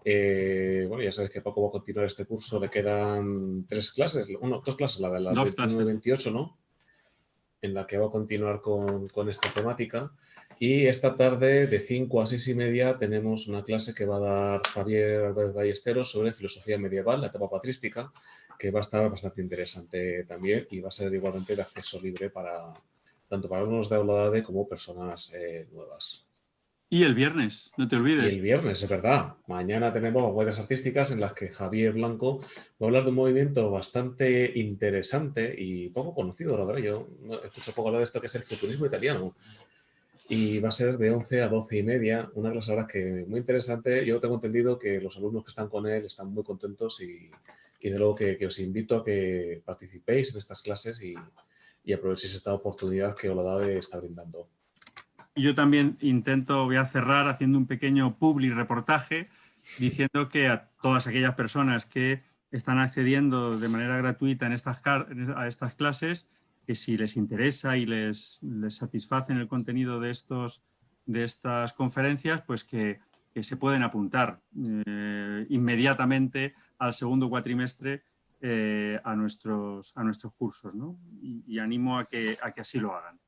Bueno, ya sabéis que Paco va a continuar este curso. Le quedan dos clases, la de las 21 y 28, ¿no? En la que va a continuar con esta temática. Y esta tarde, de 5 a 6 y media, tenemos una clase que va a dar Javier Álvarez Ballesteros sobre filosofía medieval, la etapa patrística, que va a estar bastante interesante también y va a ser igualmente de acceso libre tanto para alumnos de Aula como personas nuevas. Y el viernes, no te olvides. Y el viernes, es verdad. Mañana tenemos huellas artísticas en las que Javier Blanco va a hablar de un movimiento bastante interesante y poco conocido, la verdad. Yo escucho poco hablar de esto, que es el futurismo italiano. Y va a ser de 11 a 12 y media, una clase ahora que muy interesante. Yo tengo entendido que los alumnos que están con él están muy contentos y de luego que os invito a que participéis en estas clases y aprovechéis esta oportunidad que Oladade está brindando. Y yo también voy a cerrar haciendo un pequeño public reportaje diciendo que a todas aquellas personas que están accediendo de manera gratuita a estas clases, que si les interesa y les satisfacen el contenido de estas conferencias, pues que se pueden apuntar inmediatamente al segundo cuatrimestre a nuestros cursos, ¿no? Y animo a que así lo hagan.